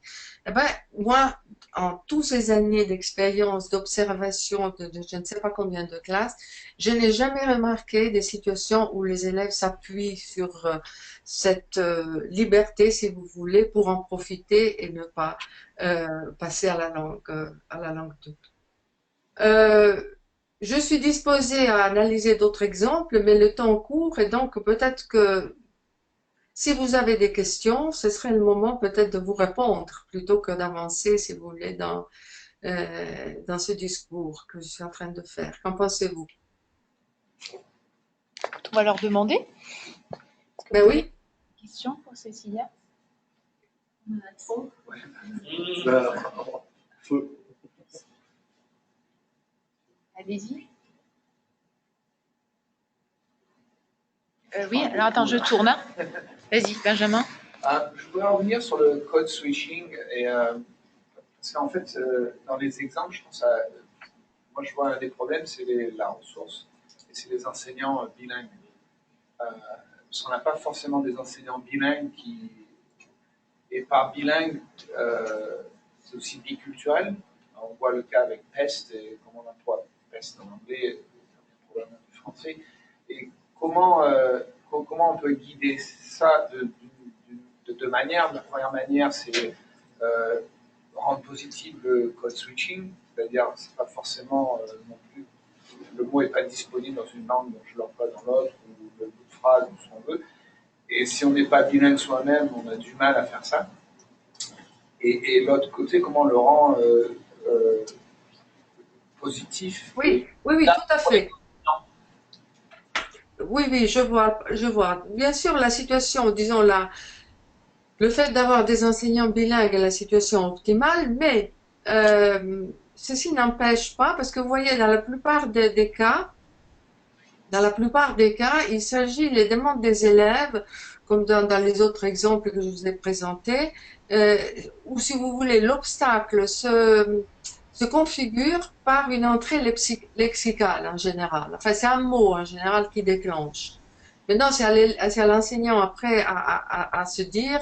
Eh ben, moi, en toutes ces années d'expérience, d'observation de je ne sais pas combien de classes, je n'ai jamais remarqué des situations où les élèves s'appuient sur cette liberté, si vous voulez, pour en profiter et ne pas passer à la langue 2. Euh, je suis disposée à analyser d'autres exemples, mais le temps court et donc peut-être que si vous avez des questions, ce serait le moment peut-être de vous répondre plutôt que d'avancer, si vous voulez, dans ce discours que je suis en train de faire. Qu'en pensez-vous? On va leur demander. Est-ce que Ben vous avez oui, des questions pour Cécilia? On en a trop. Ouais. Bah, faut- Allez-y. Oui, alors attends, je tourne. Hein. Vas-y, Benjamin. Je voudrais revenir sur le code switching et parce qu'en fait, dans les exemples, je pense à, moi je vois un des problèmes, c'est la ressource et c'est les enseignants bilingues. Parce qu'on n'a pas forcément des enseignants bilingues qui, et par bilingue, c'est aussi biculturel. On voit le cas avec peste et comment on emploie peste en anglais, probablement du français. Et comment on peut guider ça de deux manières. La première manière, c'est rendre positif le code switching, c'est-à-dire c'est pas forcément non plus, le mot n'est pas disponible dans une langue, donc je l'emploie dans l'autre, ou le bout de phrase, ou ce qu'on veut. Et si on n'est pas bilingue soi-même, on a du mal à faire ça. Et l'autre côté, comment on le rend positif oui, et oui, oui, là, tout à fait. Oui, oui, je vois, je vois. Bien sûr, la situation, disons là, le fait d'avoir des enseignants bilingues est la situation optimale, mais ceci n'empêche pas, parce que vous voyez, dans la plupart des cas, il s'agit les demandes des élèves, comme dans les autres exemples que je vous ai présentés, euh, où si vous voulez, l'obstacle se configure par une entrée lexicale en général. Enfin, c'est un mot en général qui déclenche. Maintenant, c'est à l'enseignant après à se dire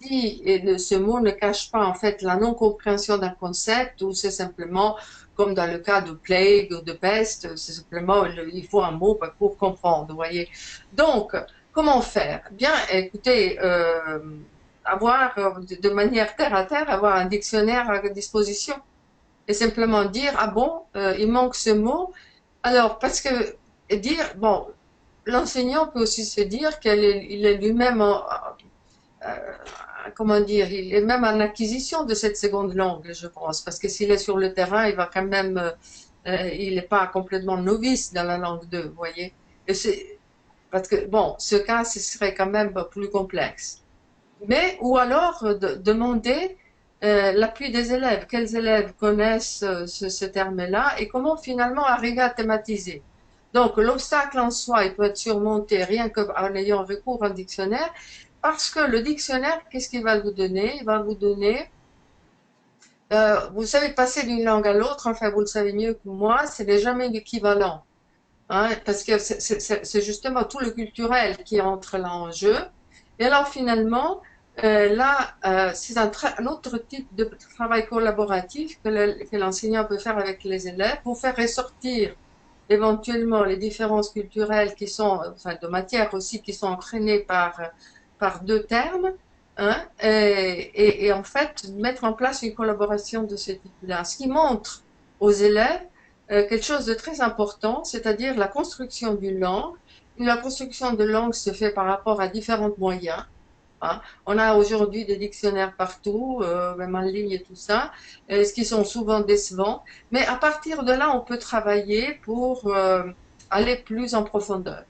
si ce mot ne cache pas en fait la non-compréhension d'un concept ou c'est simplement comme dans le cas de plague ou de peste, c'est simplement il faut un mot pour comprendre, vous voyez. Donc, comment faire? Bien, écoutez, avoir de manière terre à terre, avoir un dictionnaire à disposition et simplement dire ah bon, il manque ce mot. Alors parce que et dire bon, l'enseignant peut aussi se dire qu'il est lui-même euh, comment dire, il est même en acquisition de cette seconde langue, je pense, parce que s'il est sur le terrain, il va quand même, il n'est pas complètement novice dans la langue 2, vous voyez. Et c'est, parce que, bon, ce cas, ce serait quand même plus complexe. Mais, ou alors, demander l'appui des élèves. Quels élèves connaissent ce terme-là et comment finalement arriver à thématiser. Donc, l'obstacle en soi, il peut être surmonté rien qu'en ayant recours à un dictionnaire, parce que le dictionnaire, qu'est-ce qu'il va vous donner? Il va vous donner, vous savez, passer d'une langue à l'autre, enfin, vous le savez mieux que moi, c'est n'est jamais l'équivalent. Hein, parce que c'est justement tout le culturel qui entre là en jeu. Et alors finalement, là, c'est un autre type de travail collaboratif que l'enseignant peut faire avec les élèves pour faire ressortir éventuellement les différences culturelles qui sont, enfin de matière aussi, qui sont entraînées par deux termes, hein, et en fait mettre en place une collaboration de ce type-là, ce qui montre aux élèves quelque chose de très important, c'est-à-dire la construction d'une langue. La construction de langue se fait par rapport à différents moyens. Hein. On a aujourd'hui des dictionnaires partout, même en ligne et tout ça, ce qui sont souvent décevants. Mais à partir de là, on peut travailler pour aller plus en profondeur.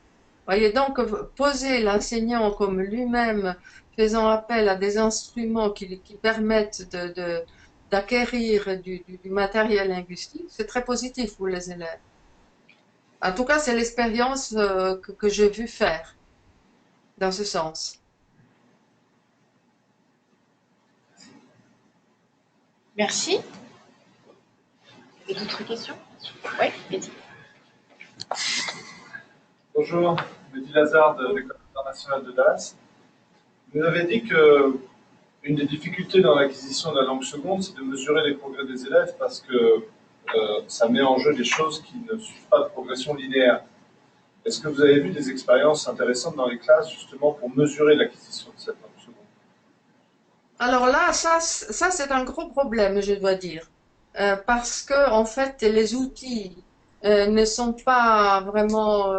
Voyez, donc poser l'enseignant comme lui-même faisant appel à des instruments qui permettent d'acquérir du matériel linguistique, c'est très positif pour les élèves. En tout cas, c'est l'expérience que j'ai vu faire dans ce sens. Merci. Et d'autres questions? Oui, Betty. Bonjour, Mehdi Lazare de l'École internationale de Dallas. Vous avez dit que une des difficultés dans l'acquisition de la langue seconde, c'est de mesurer les progrès des élèves parce que ça met en jeu des choses qui ne suivent pas de progression linéaire. Est-ce que vous avez vu des expériences intéressantes dans les classes justement pour mesurer l'acquisition de cette langue seconde? Alors là, ça c'est un gros problème, je dois dire. Parce que en fait, les outils ne sont pas vraiment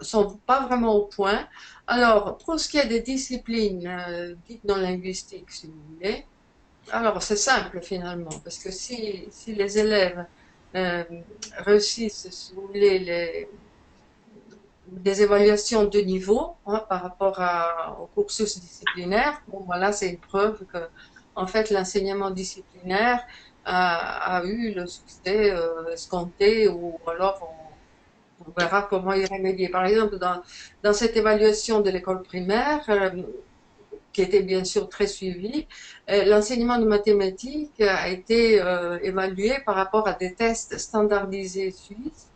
sont pas vraiment au point. Alors, pour ce qui est des disciplines dites non linguistiques, si vous voulez, alors c'est simple finalement, parce que si les élèves euh, réussissent, si vous voulez, des évaluations de niveau par rapport au cursus disciplinaire, bon voilà, c'est une preuve que en fait l'enseignement disciplinaire a eu le succès escompté, ou alors on verra comment y remédier. Par exemple, dans cette évaluation de l'école primaire, qui était bien sûr très suivie, l'enseignement de mathématiques a été évalué par rapport à des tests standardisés suisses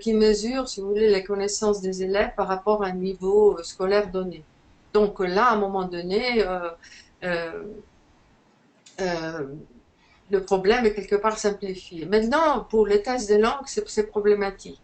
qui mesurent, si vous voulez, les connaissances des élèves par rapport à un niveau scolaire donné. Donc là, à un moment donné, euh, euh, le problème est quelque part simplifié. Maintenant, pour les tests de langue, c'est problématique.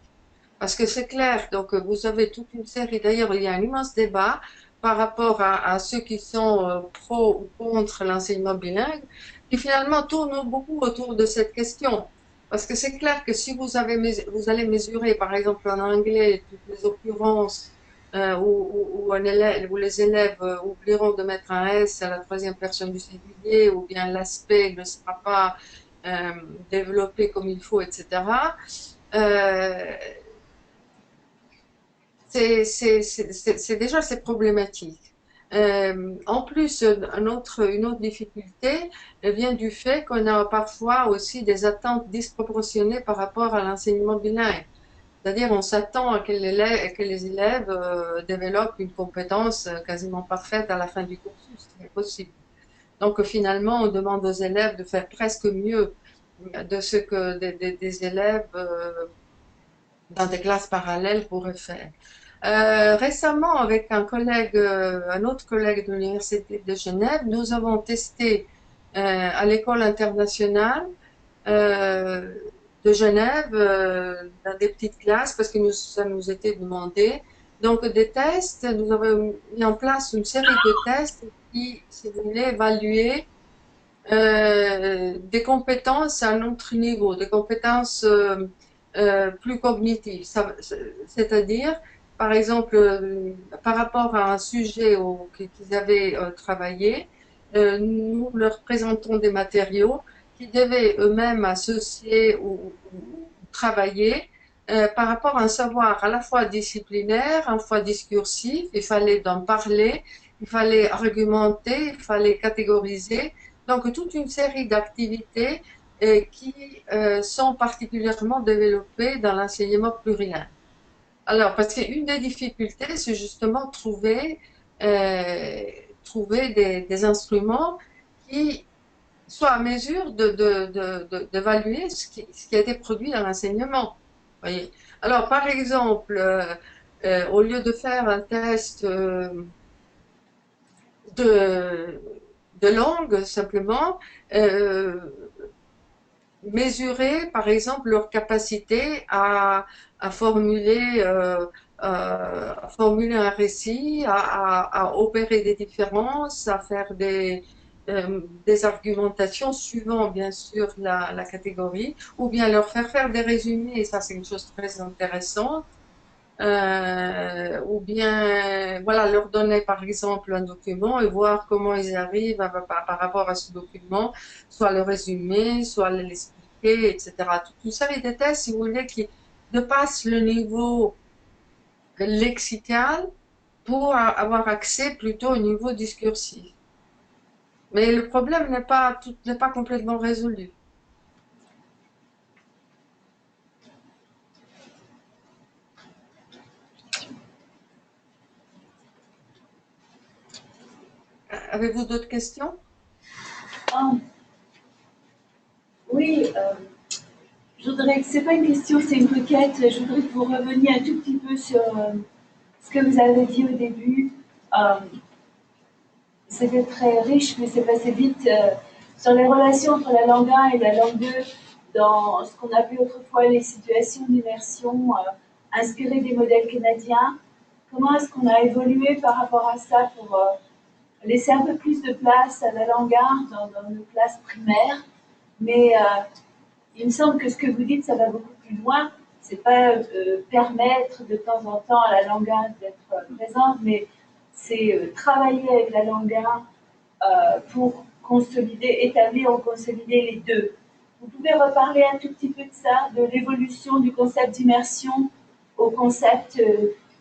Parce que c'est clair, donc vous avez toute une série, d'ailleurs il y a un immense débat par rapport à ceux qui sont pro ou contre l'enseignement bilingue, qui finalement tournent beaucoup autour de cette question. Parce que c'est clair que si vous allez mesurer, par exemple en anglais, toutes les occurrences où les élèves oublieront de mettre un S à la troisième personne du singulier, ou bien l'aspect ne sera pas euh, développé comme il faut, etc. Euh, c'est déjà c'est problématique. En plus, une autre difficulté vient du fait qu'on a parfois aussi des attentes disproportionnées par rapport à l'enseignement bilingue. C'est-à-dire, on s'attend à que les élèves développent une compétence quasiment parfaite à la fin du cursus, ce qui est possible. Donc, finalement, on demande aux élèves de faire presque mieux de ce que des élèves dans des classes parallèles pourraient faire. Récemment, avec un autre collègue de l'Université de Genève, nous avons testé à l'école internationale euh, de Genève, dans des petites classes, parce que ça nous était demandé. Donc, des tests, nous avons mis en place une série de tests qui, si vous voulez, évaluer des compétences à un autre niveau, des compétences plus cognitives. C'est-à-dire, par exemple, par rapport à un sujet qu'ils avaient travaillé, nous leur présentons des matériaux qu'ils devaient eux-mêmes associer ou travailler par rapport à un savoir à la fois disciplinaire, à la fois discursif. Il fallait en parler, il fallait argumenter, il fallait catégoriser. Donc, toute une série d'activités qui sont particulièrement développées dans l'enseignement plurilingue. Alors, parce qu'une des difficultés, c'est justement euh, trouver des instruments qui soient à mesure d'évaluer ce qui a été produit dans l'enseignement. Voyez. Alors, par exemple, au lieu de faire un test de, de langue simplement, euh, mesurer, par exemple, leur capacité à formuler, à formuler un récit, à opérer des différences, à faire des argumentations suivant, bien sûr, la catégorie, ou bien leur faire des résumés, et ça, c'est une chose très intéressante. Ou bien voilà, leur donner par exemple un document et voir comment ils arrivent par rapport à ce document, soit le résumer, soit l'expliquer, etc. Toute une série de tests, si vous voulez, qui dépassent le niveau lexical pour avoir accès plutôt au niveau discursif. Mais le problème n'est pas complètement résolu. Avez-vous d'autres questions? Ah, oui, je voudrais que c'est pas une question, c'est une requête. Je voudrais que vous reveniez un tout petit peu sur ce que vous avez dit au début. Euh, C'était très riche, mais c'est passé vite. Sur les relations entre la langue 1 et la langue 2, dans ce qu'on a vu autrefois les situations d'immersion inspirées des modèles canadiens. Comment est-ce qu'on a évolué par rapport à ça pour laisser un peu plus de place à la langue 1 dans nos classes primaires? Mais il me semble que ce que vous dites, ça va beaucoup plus loin. C'est pas permettre de temps en temps à la langue 1 d'être présente, mais c'est travailler avec la langue 1 pour consolider, établir ou consolider les deux. Vous pouvez reparler un tout petit peu de ça, de l'évolution du concept d'immersion au concept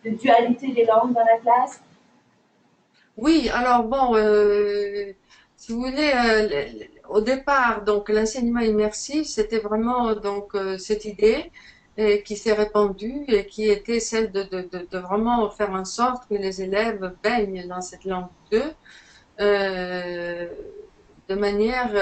de dualité des langues dans la classe? Oui, alors bon, si vous voulez, au départ, donc l'enseignement immersif, c'était vraiment donc cette idée qui s'est répandue et qui était celle de vraiment faire en sorte que les élèves baignent dans cette langue 2 euh, de manière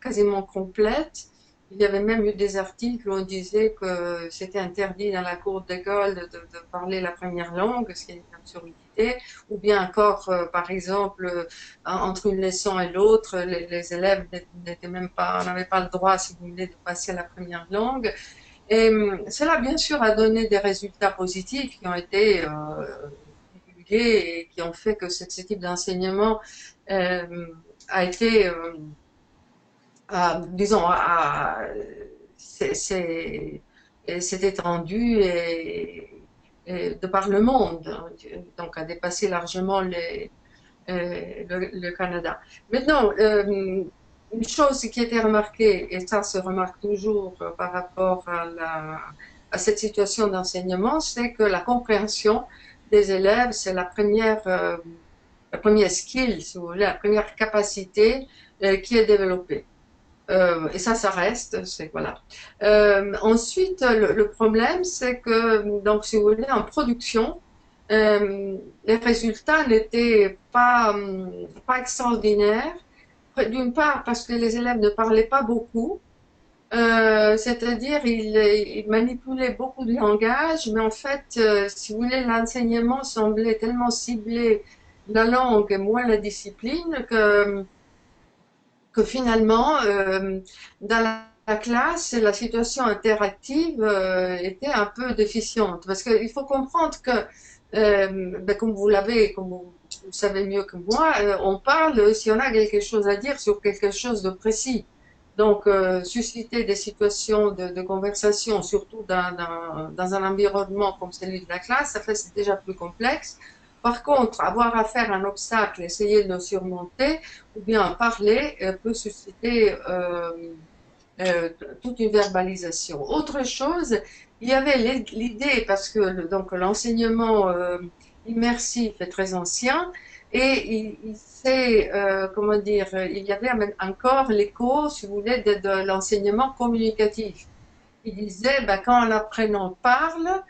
quasiment complète. Il y avait même eu des articles où on disait que c'était interdit dans la cour d'école de parler la première langue, ce qui est une absurdité, ou bien encore, par exemple, entre une leçon et l'autre, les élèves n'étaient même pas, n'avaient pas le droit, si vous voulez, de passer à la première langue. Et cela, bien sûr, a donné des résultats positifs qui ont été divulgués et qui ont fait que ce type d'enseignement euh, a été, disons, s'est étendu et de par le monde, hein, donc a dépassé largement le Canada. Maintenant, une chose qui a été remarquée, et ça se remarque toujours par rapport à cette situation d'enseignement, c'est que la compréhension des élèves, c'est la première skill, si vous voulez, la première capacité qui est développée. Et ça reste, c'est voilà. Ensuite, le problème, c'est que donc, si vous voulez, en production, les résultats n'étaient pas extraordinaires. D'une part, parce que les élèves ne parlaient pas beaucoup, c'est-à-dire ils manipulaient beaucoup de langage, mais en fait, si vous voulez, l'enseignement semblait tellement cibler la langue et moins la discipline que finalement, dans la classe, la situation interactive était un peu déficiente. Parce qu'il faut comprendre que, ben, comme vous savez mieux que moi, on parle si on a quelque chose à dire sur quelque chose de précis. Donc, susciter des situations de conversation, surtout dans un environnement comme celui de la classe, ça fait c'est déjà plus complexe. Par contre, avoir à faire un obstacle, essayer de le surmonter, ou bien parler peut susciter euh, toute une verbalisation. Autre chose, il y avait l'idée, parce que donc l'enseignement immersif est très ancien, et il s'est, comment dire, il y avait encore l'écho, si vous voulez, de l'enseignement communicatif. Il disait, ben, quand l'apprenant parle,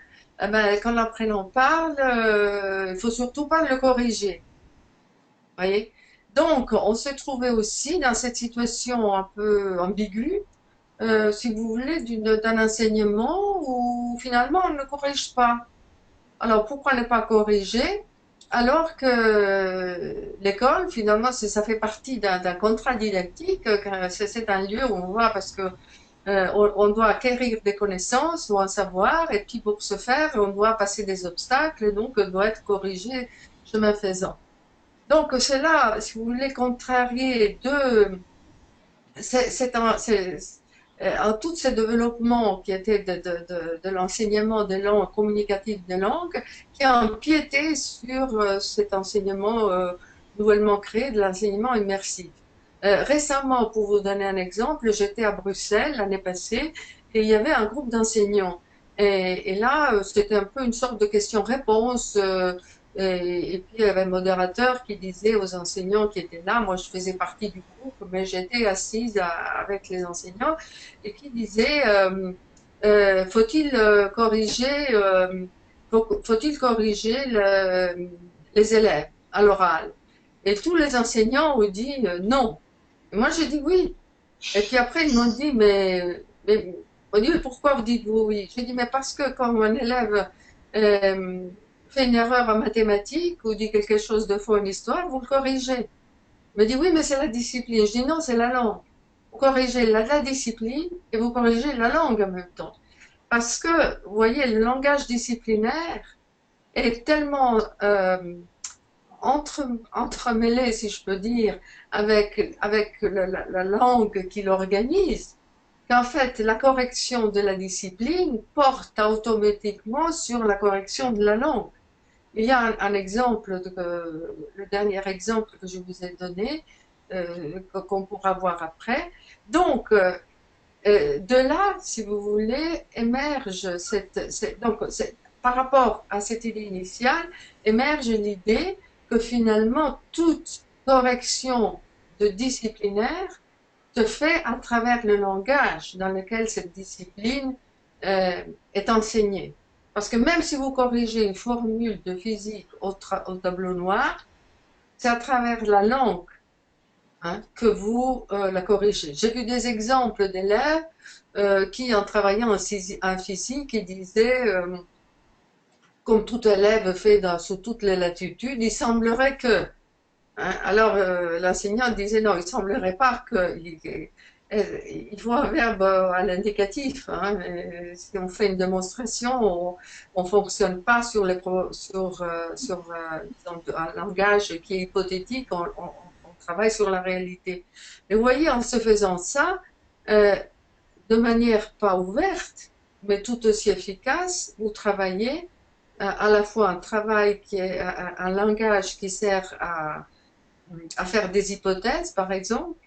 quand l'apprenant parle, il faut surtout pas le corriger. Voyez? Donc, on s'est trouvé aussi dans cette situation un peu ambiguë, si vous voulez, d'un enseignement où finalement on ne corrige pas. Alors, pourquoi ne pas corriger alors que l'école, finalement, ça fait partie d'un contrat didactique, c'est un lieu où on va parce que on doit acquérir des connaissances ou un savoir, et puis pour ce faire, on doit passer des obstacles, et donc on doit être corrigé chemin faisant. Donc, cela, si vous voulez contrarier en tous ces développements qui étaient de l'enseignement des langues communicatives des langues, qui a empiété sur cet enseignement nouvellement créé de l'enseignement immersif. Récemment, pour vous donner un exemple, j'étais à Bruxelles l'année passée et il y avait un groupe d'enseignants. Et là, c'était un peu une sorte de question-réponse. Et puis, il y avait un modérateur qui disait aux enseignants qui étaient là, moi je faisais partie du groupe, mais j'étais assise avec les enseignants, et qui disait, faut-il corriger, faut-il corriger les élèves à l'oral? Et tous les enseignants ont dit non. Et moi, j'ai dit oui. Et puis après, ils m'ont dit, on dit, mais pourquoi vous dites-vous oui? J'ai dit, mais parce que quand un élève euh, fait une erreur en mathématiques ou dit quelque chose de faux en histoire, vous le corrigez. Il me dit, oui, mais c'est la discipline. Je dis, non, c'est la langue. Vous corrigez la discipline et vous corrigez la langue en même temps. Parce que, vous voyez, le langage disciplinaire est tellement entremêlé, si je peux dire, avec la langue qui l'organise, qu'en fait, la correction de la discipline porte automatiquement sur la correction de la langue. Il y a un exemple, le dernier exemple que je vous ai donné, qu'on pourra voir après. Donc, de là, si vous voulez, émerge par rapport à cette idée initiale, émerge l'idée que finalement toute correction de disciplinaire se fait à travers le langage dans lequel cette discipline est enseignée. Parce que même si vous corrigez une formule de physique au tableau noir, c'est à travers la langue que vous la corrigez. J'ai vu des exemples d'élèves qui, en travaillant en physique, disaient, comme tout élève fait sous toutes les latitudes, il semblerait que. Alors l'enseignant disait non, il semblerait pas que. Il faut un verbe à l'indicatif. Si on fait une démonstration, on fonctionne pas sur un langage qui est hypothétique, on travaille sur la réalité. Et vous voyez, en se faisant ça, de manière pas ouverte, mais tout aussi efficace, vous travaillez à la fois un travail qui est un langage qui sert à faire des hypothèses, par exemple,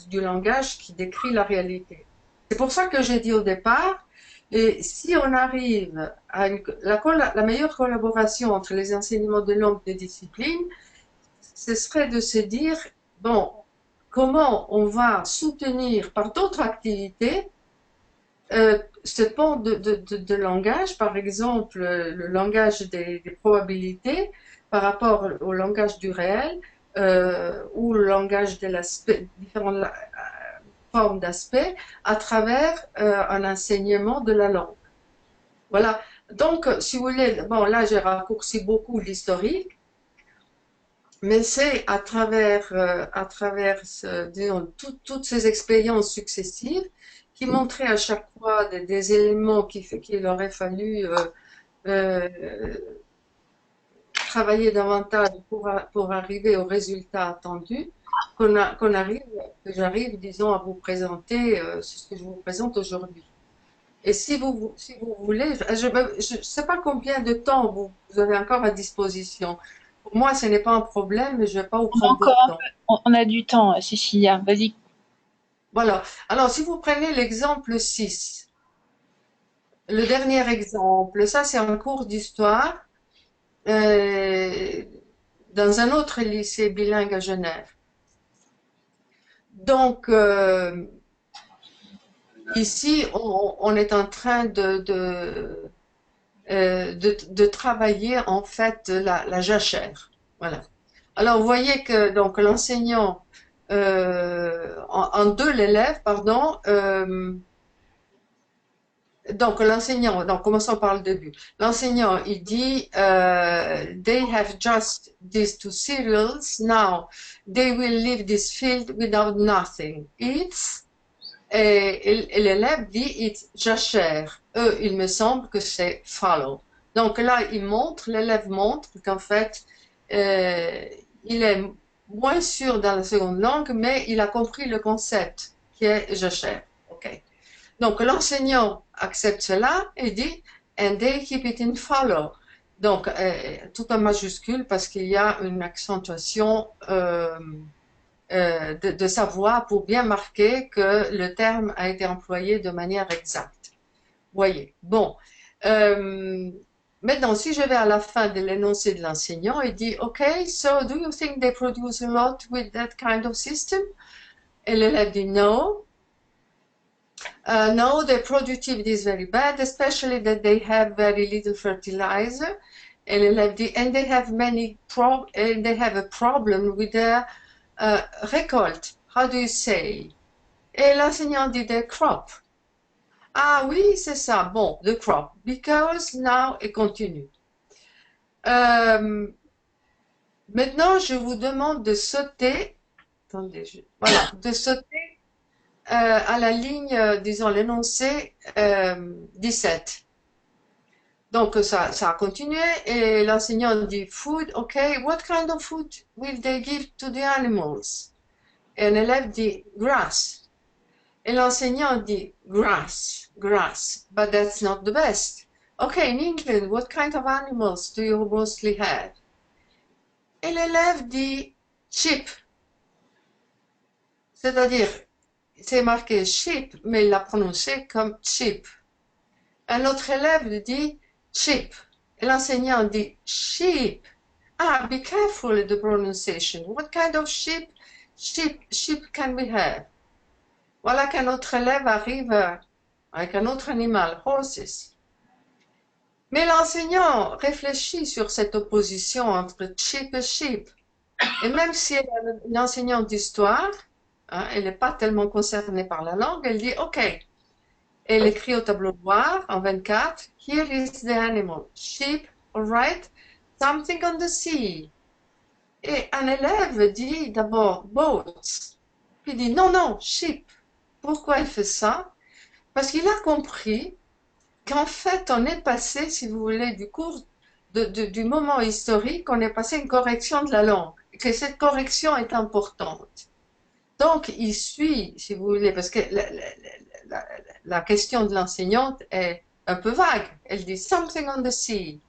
du langage qui décrit la réalité. C'est pour ça que j'ai dit au départ, et si on arrive à la meilleure collaboration entre les enseignements de langue et des disciplines, ce serait de se dire, bon, comment on va soutenir par d'autres activités ce pan de langage, par exemple le langage des probabilités par rapport au langage du réel ou le langage de l'aspect, différentes formes d'aspect à travers un enseignement de la langue. Voilà. Donc, si vous voulez, bon, là j'ai raccourci beaucoup l'historique, mais c'est à travers disons, toutes ces expériences successives qui montraient à chaque fois des éléments qu'il aurait fallu euh, travailler davantage pour arriver au résultat attendu, que j'arrive, disons, à vous présenter ce que je vous présente aujourd'hui. Et si vous voulez, je ne sais pas combien de temps vous avez encore à disposition. Pour moi, ce n'est pas un problème, mais je ne vais pas vous On a prendre encore beaucoup de un temps. peu, on a du temps, Cécilia. Vas-y. Voilà. Alors, si vous prenez l'exemple 6, le dernier exemple, ça c'est un cours d'histoire euh, dans un autre lycée bilingue à Genève. Donc, ici, on est en train de travailler en fait la jachère. Voilà. Alors, vous voyez que donc l'enseignant, en deux l'élève, pardon, donc l'enseignant, donc commençons par le début. L'enseignant, il dit, they have just these two cereals, now they will leave this field without nothing. It's, et l'élève dit, it's jachère. Eux, il me semble que c'est follow. Donc là, l'élève montre qu'en fait, il est moins sûr dans la seconde langue, mais il a compris le concept qui est jachère. OK. Donc l'enseignant accepte cela et dit and they keep it in follow. Donc tout en majuscule parce qu'il y a une accentuation de sa voix pour bien marquer que le terme a été employé de manière exacte. Voyez. Bon. Maintenant, si je vais à la fin de l'énoncé de l'enseignant, il dit okay, so do you think they produce a lot with that kind of system? Et l'élève dit no. No, their productivity is very bad, especially that they have very little fertilizer Et l'élève dit, and they have a problem with their récolte. How do you say? Et l'enseignant dit, their crop. Ah oui, c'est ça. Bon, the crop. Because now, et continue. Maintenant, je vous demande de sauter. Attendez, voilà, de sauter à la ligne, disons, l'énoncé 17. Donc, ça a continué et l'enseignant dit food, ok, what kind of food will they give to the animals? Et un élève dit grass. Et l'enseignant dit grass, but that's not the best. Okay, in England, what kind of animals do you mostly have? Et l'élève dit sheep. C'est-à-dire, c'est marqué sheep, mais il l'a prononcé comme sheep. Un autre élève dit sheep. Et l'enseignant dit sheep. Ah, be careful with the pronunciation. What kind of sheep can we have? Voilà qu'un autre élève arrive avec un autre animal, horses. Mais l'enseignant réfléchit sur cette opposition entre sheep et sheep. Et même si elle est une enseignante d'histoire, hein, elle n'est pas tellement concernée par la langue, elle dit OK. Elle écrit au tableau noir en 24, here is the animal, sheep, all right, something on the sea. Et un élève dit d'abord boats, puis il dit non, sheep. Pourquoi il fait ça? Parce qu'il a compris qu'en fait, on est passé, si vous voulez, du cours du moment historique, on est passé une correction de la langue, et que cette correction est importante. Donc, il suit, si vous voulez, parce que la question de l'enseignante est un peu vague. Elle dit « something on the sea »,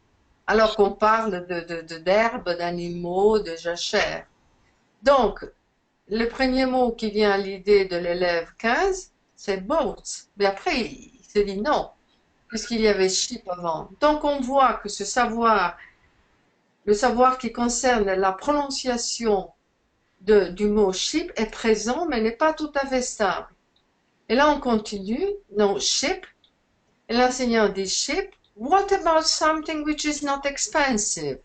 alors qu'on parle d'herbes, d'animaux, de jachères. Donc, le premier mot qui vient à l'idée de l'élève 15, c'est « boats ». Mais après, il se dit non, puisqu'il y avait « sheep » avant. Donc, on voit que ce savoir, le savoir qui concerne la prononciation du mot « sheep » est présent, mais n'est pas tout à fait stable. Et là, on continue. Non, ship. Et l'enseignant dit ship. What about something which is not expensive?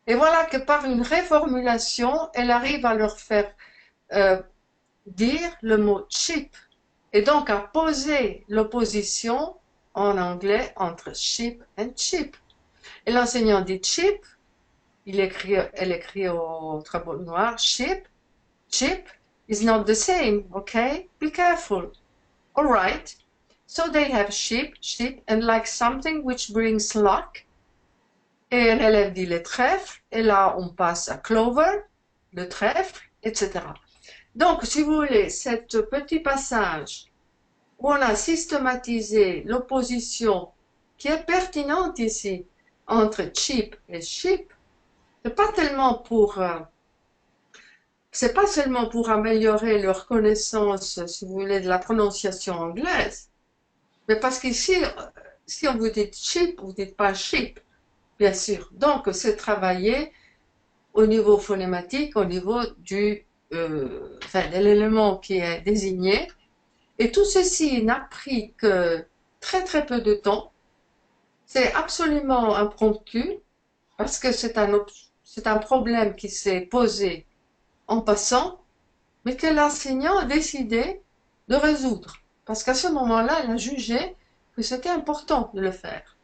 Et voilà que par une réformulation, elle arrive à leur faire dire le mot cheap. Et donc à poser l'opposition en anglais entre ship and cheap. Et l'enseignant dit cheap. Elle écrit au tableau noir ship, cheap. Is not the same, okay? Be careful. All right. So they have sheep, and like something which brings luck. Et un élève dit les trèfles, et là on passe à clover, le trèfle, etc. Donc, si vous voulez, ce petit passage où on a systématisé l'opposition qui est pertinente ici entre cheap et sheep, c'est pas tellement pour c'est pas seulement pour améliorer leur connaissance, si vous voulez, de la prononciation anglaise, mais parce qu'ici, si on vous dit cheap, vous dites pas sheep, bien sûr. Donc, c'est travailler au niveau phonématique, au niveau de l'élément qui est désigné. Et tout ceci n'a pris que très très peu de temps. C'est absolument impromptu, parce que c'est un problème qui s'est posé en passant, mais que l'enseignant a décidé de résoudre. Parce qu'à ce moment-là, il a jugé que c'était important de le faire.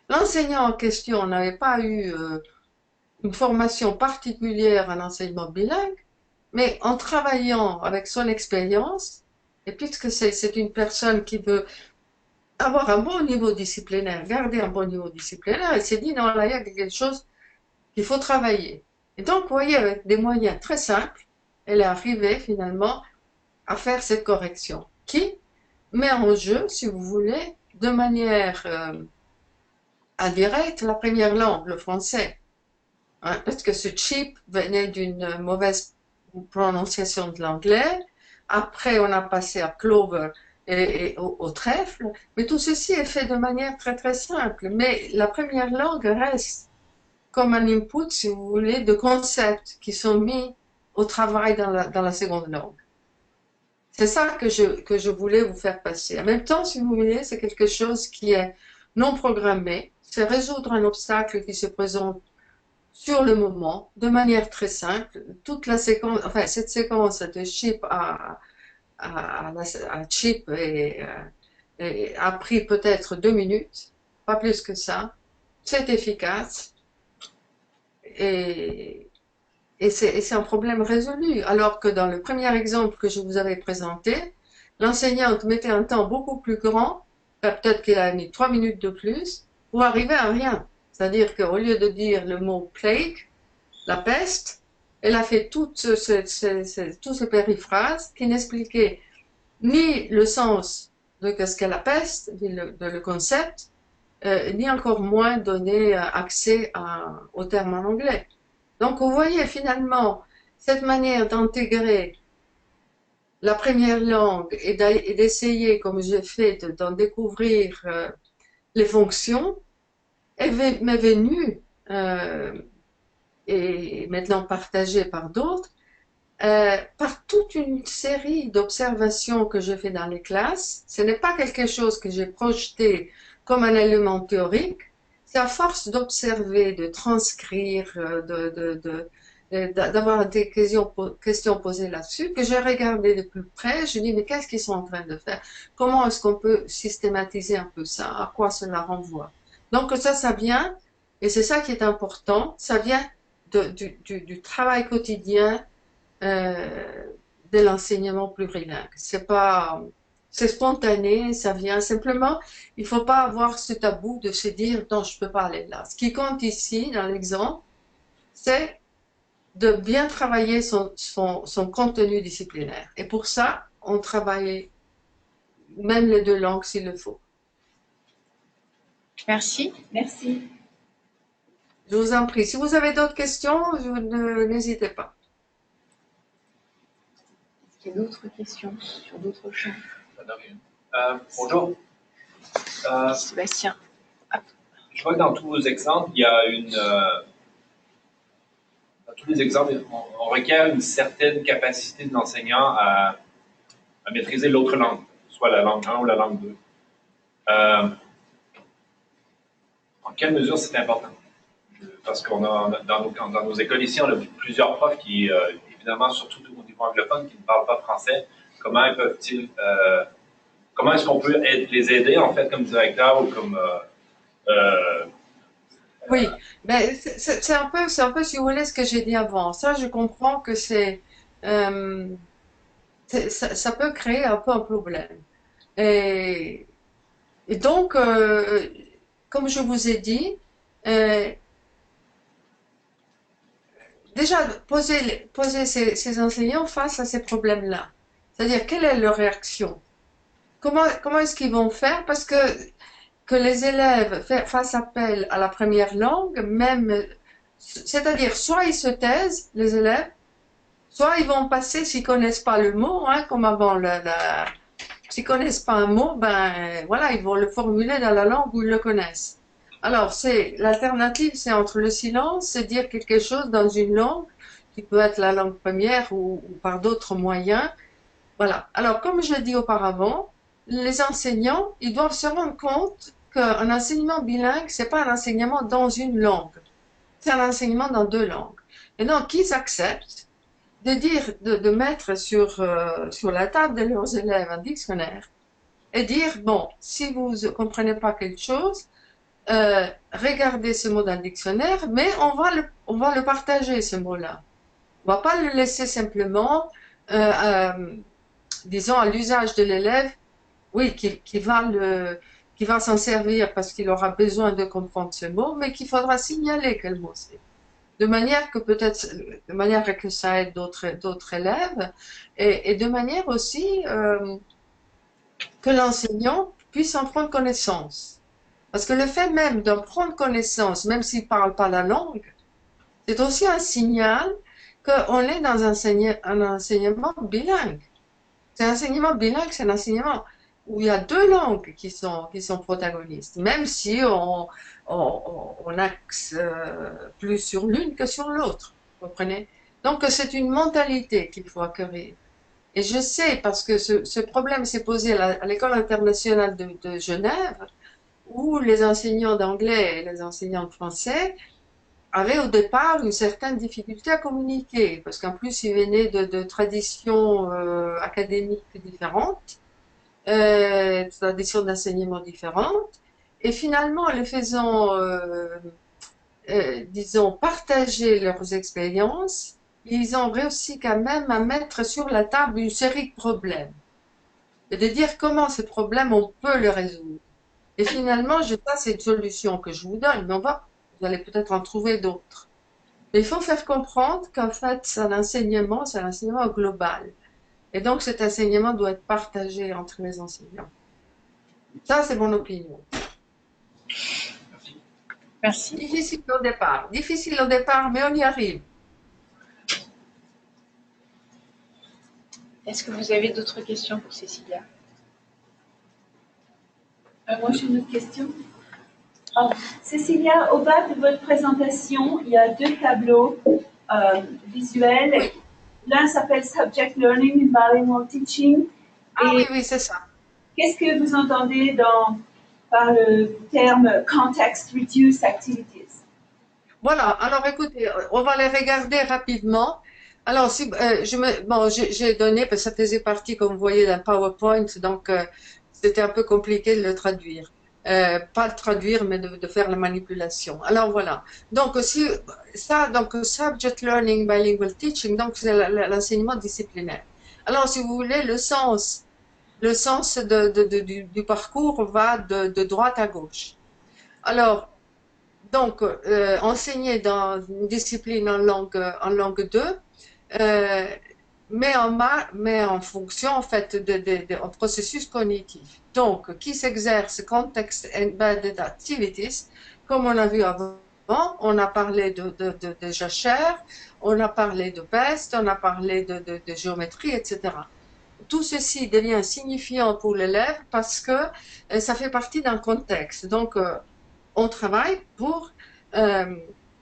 L'enseignant en question n'avait pas eu une formation particulière en enseignement bilingue, mais en travaillant avec son expérience, et puisque c'est une personne qui veut avoir un bon niveau disciplinaire, garder un bon niveau disciplinaire, il s'est dit, non, là, il y a quelque chose qu'il faut travailler. Et donc, vous voyez, avec des moyens très simples, elle est arrivée finalement à faire cette correction, qui met en jeu, si vous voulez, de manière indirecte, la première langue, le français. Hein, parce que ce cheap venait d'une mauvaise prononciation de l'anglais. Après, on a passé à clover et au trèfle. Mais tout ceci est fait de manière très très simple. Mais la première langue reste comme un input, si vous voulez, de concepts qui sont mis au travail dans la seconde langue. C'est ça que je voulais vous faire passer. En même temps, si vous voulez, c'est quelque chose qui est non programmé. c'est résoudre un obstacle qui se présente sur le moment, de manière très simple. Toute la séquence, enfin, cette séquence de chip à chip et a pris peut-être 2 minutes, pas plus que ça. C'est efficace et, et c'est un problème résolu. Alors que dans le premier exemple que je vous avais présenté, l'enseignante mettait un temps beaucoup plus grand, peut-être qu'elle a mis 3 minutes de plus, pour arriver à rien. C'est-à-dire qu'au lieu de dire le mot plague, la peste, elle a fait tout ce périphrase qui n'expliquait ni le sens de qu'est-ce qu'est la peste, ni le concept, ni encore moins donner accès au terme en anglais. Donc vous voyez finalement cette manière d'intégrer la première langue et d'essayer, comme j'ai fait, d'en découvrir les fonctions, m'est venue et maintenant partagée par d'autres, par toute une série d'observations que je fais dans les classes. Ce n'est pas quelque chose que j'ai projeté comme un élément théorique, c'est à force d'observer, de transcrire, d'avoir des questions posées là-dessus, que j'ai regardé de plus près, je dis mais qu'est-ce qu'ils sont en train de faire? Comment est-ce qu'on peut systématiser un peu ça? À quoi cela renvoie? Donc ça vient, et c'est ça qui est important, ça vient du travail quotidien de l'enseignement plurilingue. C'est spontané, ça vient simplement. Il faut pas avoir ce tabou de se dire non, je peux pas aller là. Ce qui compte ici, dans l'exemple, c'est de bien travailler son contenu disciplinaire. Et pour ça, on travaille même les deux langues s'il le faut. Merci. Merci. Je vous en prie. Si vous avez d'autres questions, n'hésitez pas. Est-ce qu'il y a d'autres questions sur d'autres champs? Bonjour. Sébastien. Je vois que dans tous vos exemples, il y a dans tous les exemples, on requiert une certaine capacité de l'enseignant à maîtriser l'autre langue, soit la langue 1 ou la langue 2. En quelle mesure c'est important? Parce qu'on a, dans nos écoles ici, on a plusieurs profs qui, évidemment, surtout au niveau anglophone, qui ne parlent pas français. Comment est-ce qu'on peut les aider, en fait, comme directeur ou comme... Oui, mais c'est un peu, si vous voulez, ce que j'ai dit avant. Ça, je comprends que euh, ça peut créer un peu un problème. Et, et donc, comme je vous ai dit, euh, déjà, poser ces enseignants face à ces problèmes-là. C'est-à-dire, quelle est leur réaction? Comment est-ce qu'ils vont faire? Parce que les élèves fassent appel à la première langue, même, c'est-à-dire, soit ils se taisent, les élèves, soit ils vont passer, s'ils connaissent pas le mot, hein, comme avant, s'ils connaissent pas un mot, ben, voilà, ils vont le formuler dans la langue où ils le connaissent. Alors, l'alternative, c'est entre le silence, c'est dire quelque chose dans une langue, qui peut être la langue première ou par d'autres moyens. Voilà. Alors, comme je l'ai dit auparavant, les enseignants, ils doivent se rendre compte qu'un enseignement bilingue, c'est pas un enseignement dans une langue. C'est un enseignement dans deux langues. Et donc, qu'ils acceptent de mettre sur la table de leurs élèves un dictionnaire et dire, bon, si vous ne comprenez pas quelque chose, regardez ce mot dans le dictionnaire, mais on va le partager, ce mot-là. On va pas le laisser simplement, disons, à l'usage de l'élève, oui, qui va s'en servir parce qu'il aura besoin de comprendre ce mot, mais qu'il faudra signaler quel mot c'est. De manière que ça aide d'autres élèves et de manière aussi que l'enseignant puisse en prendre connaissance. Parce que le fait même d'en prendre connaissance, même s'il ne parle pas la langue, c'est aussi un signal qu'on est dans un enseignement bilingue. C'est un enseignement bilingue, c'est un enseignement où il y a deux langues qui sont protagonistes, même si on axe plus sur l'une que sur l'autre. Vous comprenez? Donc c'est une mentalité qu'il faut acquérir. Et je sais, parce que ce problème s'est posé à l'école internationale de Genève, où les enseignants d'anglais et les enseignants de français avaient au départ une certaine difficulté à communiquer, parce qu'en plus ils venaient de traditions académiques différentes, traditions d'enseignement différentes, et finalement, les faisant, disons, partager leurs expériences, ils ont réussi quand même à mettre sur la table une série de problèmes, et de dire comment ces problèmes on peut les résoudre. Et finalement, c'est une solution que je vous donne, mais vous allez peut-être en trouver d'autres. Mais il faut faire comprendre qu'en fait, c'est un enseignement global. Et donc, cet enseignement doit être partagé entre les enseignants. Ça, c'est mon opinion. Merci. Difficile au départ, mais on y arrive. Est-ce que vous avez d'autres questions pour Cécilia? Moi, j'ai une autre question. Cécilia, au bas de votre présentation, il y a 2 tableaux visuels. Oui. L'un s'appelle Subject Learning and Bilingual Teaching. Ah Et oui, c'est ça. qu'est-ce que vous entendez par le terme Context Reduced Activities? Voilà. Alors, écoutez, on va les regarder rapidement. Alors, j'ai donné, parce que ça faisait partie, comme vous voyez, d'un PowerPoint, donc c'était un peu compliqué de le traduire. Pas de traduire, mais de faire la manipulation. Alors voilà. Donc, Subject Learning Bilingual Teaching, donc c'est l'enseignement disciplinaire. Alors, si vous voulez, le sens du parcours va de droite à gauche. Alors, donc, enseigner dans une discipline en langue 2, euh, mais en fonction, en fait, en processus cognitif. Donc, qui s'exerce Context Embedded Activities, comme on a vu avant, on a parlé de jachère, on a parlé de peste, on a parlé de géométrie, etc. Tout ceci devient signifiant pour l'élève parce que ça fait partie d'un contexte. Donc, on travaille pour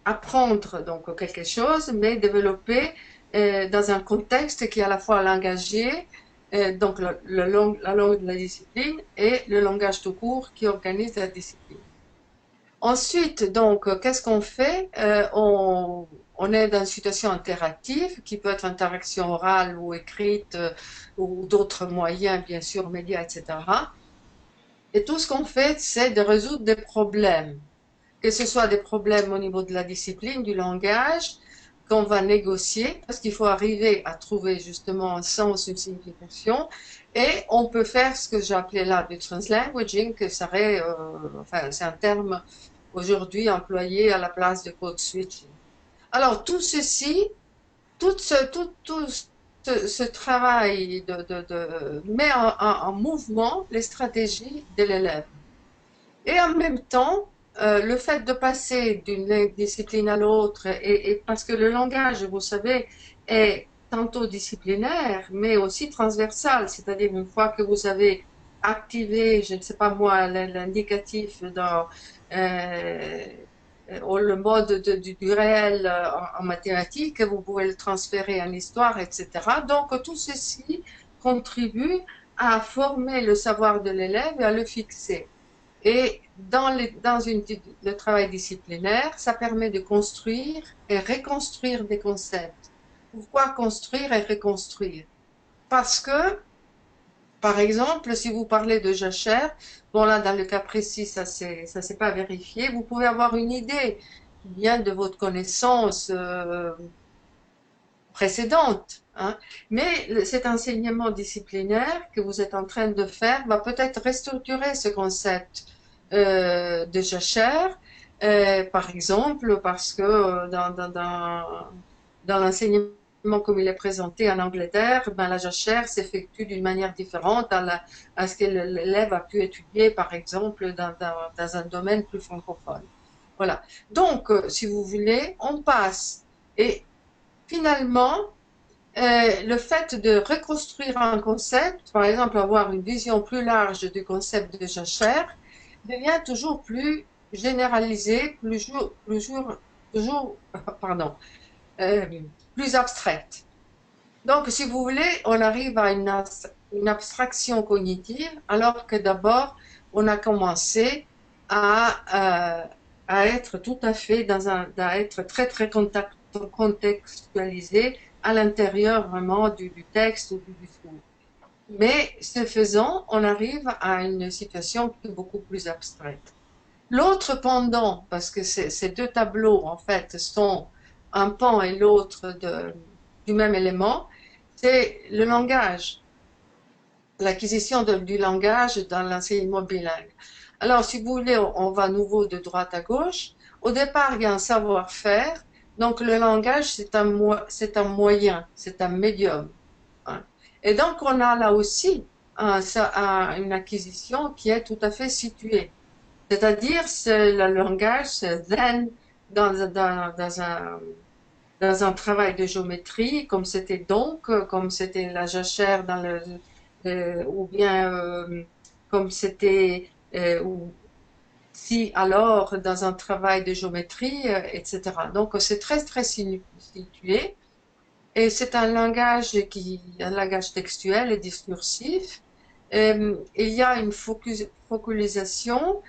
apprendre donc quelque chose, mais développer dans un contexte qui est à la fois langagier, donc la langue de la discipline, et le langage tout court qui organise la discipline. Ensuite, donc, qu'est-ce qu'on fait? On est dans une situation interactive qui peut être interaction orale ou écrite ou d'autres moyens, bien sûr, médias, etc. Et tout ce qu'on fait, c'est de résoudre des problèmes, que ce soit des problèmes au niveau de la discipline, du langage, qu'on va négocier, parce qu'il faut arriver à trouver justement un sens, une signification, et on peut faire ce que j'ai appelé là du translanguaging, que serait, enfin, c'est un terme aujourd'hui employé à la place de code switching. Alors, tout ceci, tout ce travail met en mouvement les stratégies de l'élève. Et en même temps, le fait de passer d'une discipline à l'autre, et parce que le langage, vous savez, est tantôt disciplinaire, mais aussi transversal, c'est-à-dire une fois que vous avez activé, je ne sais pas moi, l'indicatif dans le mode du réel en mathématiques, vous pouvez le transférer en histoire, etc. Donc tout ceci contribue à former le savoir de l'élève et à le fixer. Et le travail disciplinaire, ça permet de construire et reconstruire des concepts. Pourquoi construire et reconstruire? Parce que, par exemple, si vous parlez de jachère, bon là, dans le cas précis, ça c'est pas vérifié, vous pouvez avoir une idée qui vient de votre connaissance précédente, hein. Mais cet enseignement disciplinaire que vous êtes en train de faire va peut-être restructurer ce concept de jachère, par exemple, parce que dans l'enseignement comme il est présenté en Angleterre, ben, la jachère s'effectue d'une manière différente à ce que l'élève a pu étudier, par exemple, dans un domaine plus francophone. Voilà. Donc, si vous voulez, on passe. Et finalement, le fait de reconstruire un concept, par exemple avoir une vision plus large du concept de jachère, devient toujours plus généralisé, pardon, euh, plus abstraite. Donc, si vous voulez, on arrive à une abstraction cognitive, alors que d'abord, on a commencé à être tout à fait à être très très contextualisé à l'intérieur vraiment du texte ou du discours. Mais ce faisant, on arrive à une situation qui est beaucoup plus abstraite. L'autre pendant, parce que ces deux tableaux en fait sont un pan et l'autre du même élément, c'est le langage, l'acquisition du langage dans l'enseignement bilingue. Alors, si vous voulez, on va à nouveau de droite à gauche. Au départ, il y a un savoir-faire. Donc, le langage, c'est un moyen, c'est un médium. Hein. Et donc, on a là aussi une acquisition qui est tout à fait située. C'est-à-dire, c'est le langage, c'est then dans un travail de géométrie, comme c'était donc, comme c'était la jachère ou bien comme c'était, ou si alors dans un travail de géométrie, etc. Donc c'est très très situé et c'est un langage textuel et discursif. Il y a une focalisation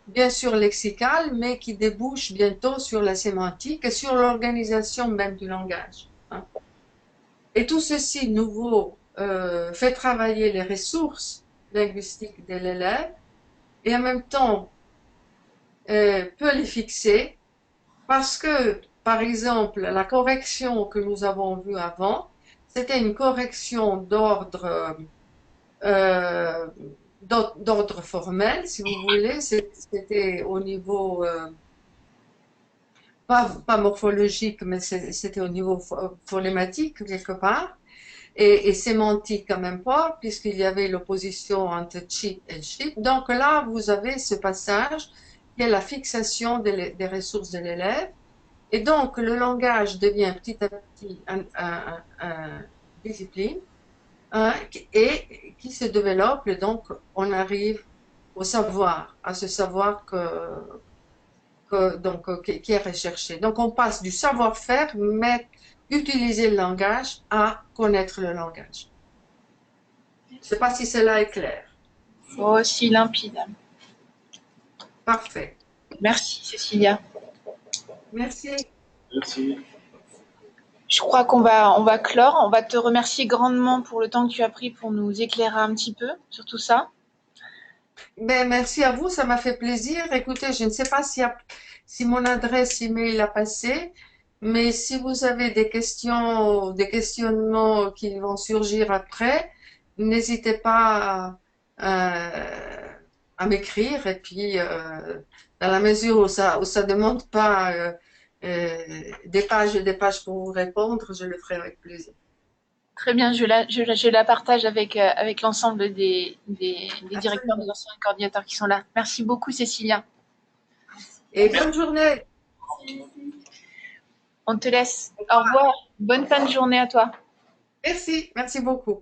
bien sûr lexicale, mais qui débouche bientôt sur la sémantique et sur l'organisation même du langage. Hein. Et tout ceci nouveau fait travailler les ressources linguistiques de l'élève et en même temps peut les fixer parce que, par exemple, la correction que nous avons vue avant, c'était une correction euh, d'ordre formel, si vous voulez, c'était au niveau pas morphologique, mais c'était au niveau phonématique quelque part, et sémantique quand même pas, puisqu'il y avait l'opposition entre cheap et cheap. Donc là, vous avez ce passage qui est la fixation des ressources de l'élève, et donc le langage devient petit à petit un discipline, hein, et qui se développe, et donc on arrive au savoir, à ce savoir qui est recherché. Donc, on passe du savoir-faire, mais utiliser le langage à connaître le langage. Je ne sais pas si cela est clair. Oh, si limpide. Parfait. Merci, Cécilia. Merci. Merci. Je crois qu'on va clore. On va te remercier grandement pour le temps que tu as pris pour nous éclairer un petit peu sur tout ça. Ben, merci à vous, ça m'a fait plaisir. Écoutez, je ne sais pas si mon adresse email a passé, mais si vous avez des questions, des questionnements qui vont surgir après, n'hésitez pas à m'écrire. Et puis, dans la mesure où ça demande pas des pages et des pages pour vous répondre, je le ferai avec plaisir. Très bien, je la partage avec l'ensemble des directeurs, des Absolument. anciens coordinateurs qui sont là. Merci beaucoup, Cécilia. Et bonne journée. On te laisse. Au revoir. Bonne fin de journée à toi. Merci, merci beaucoup.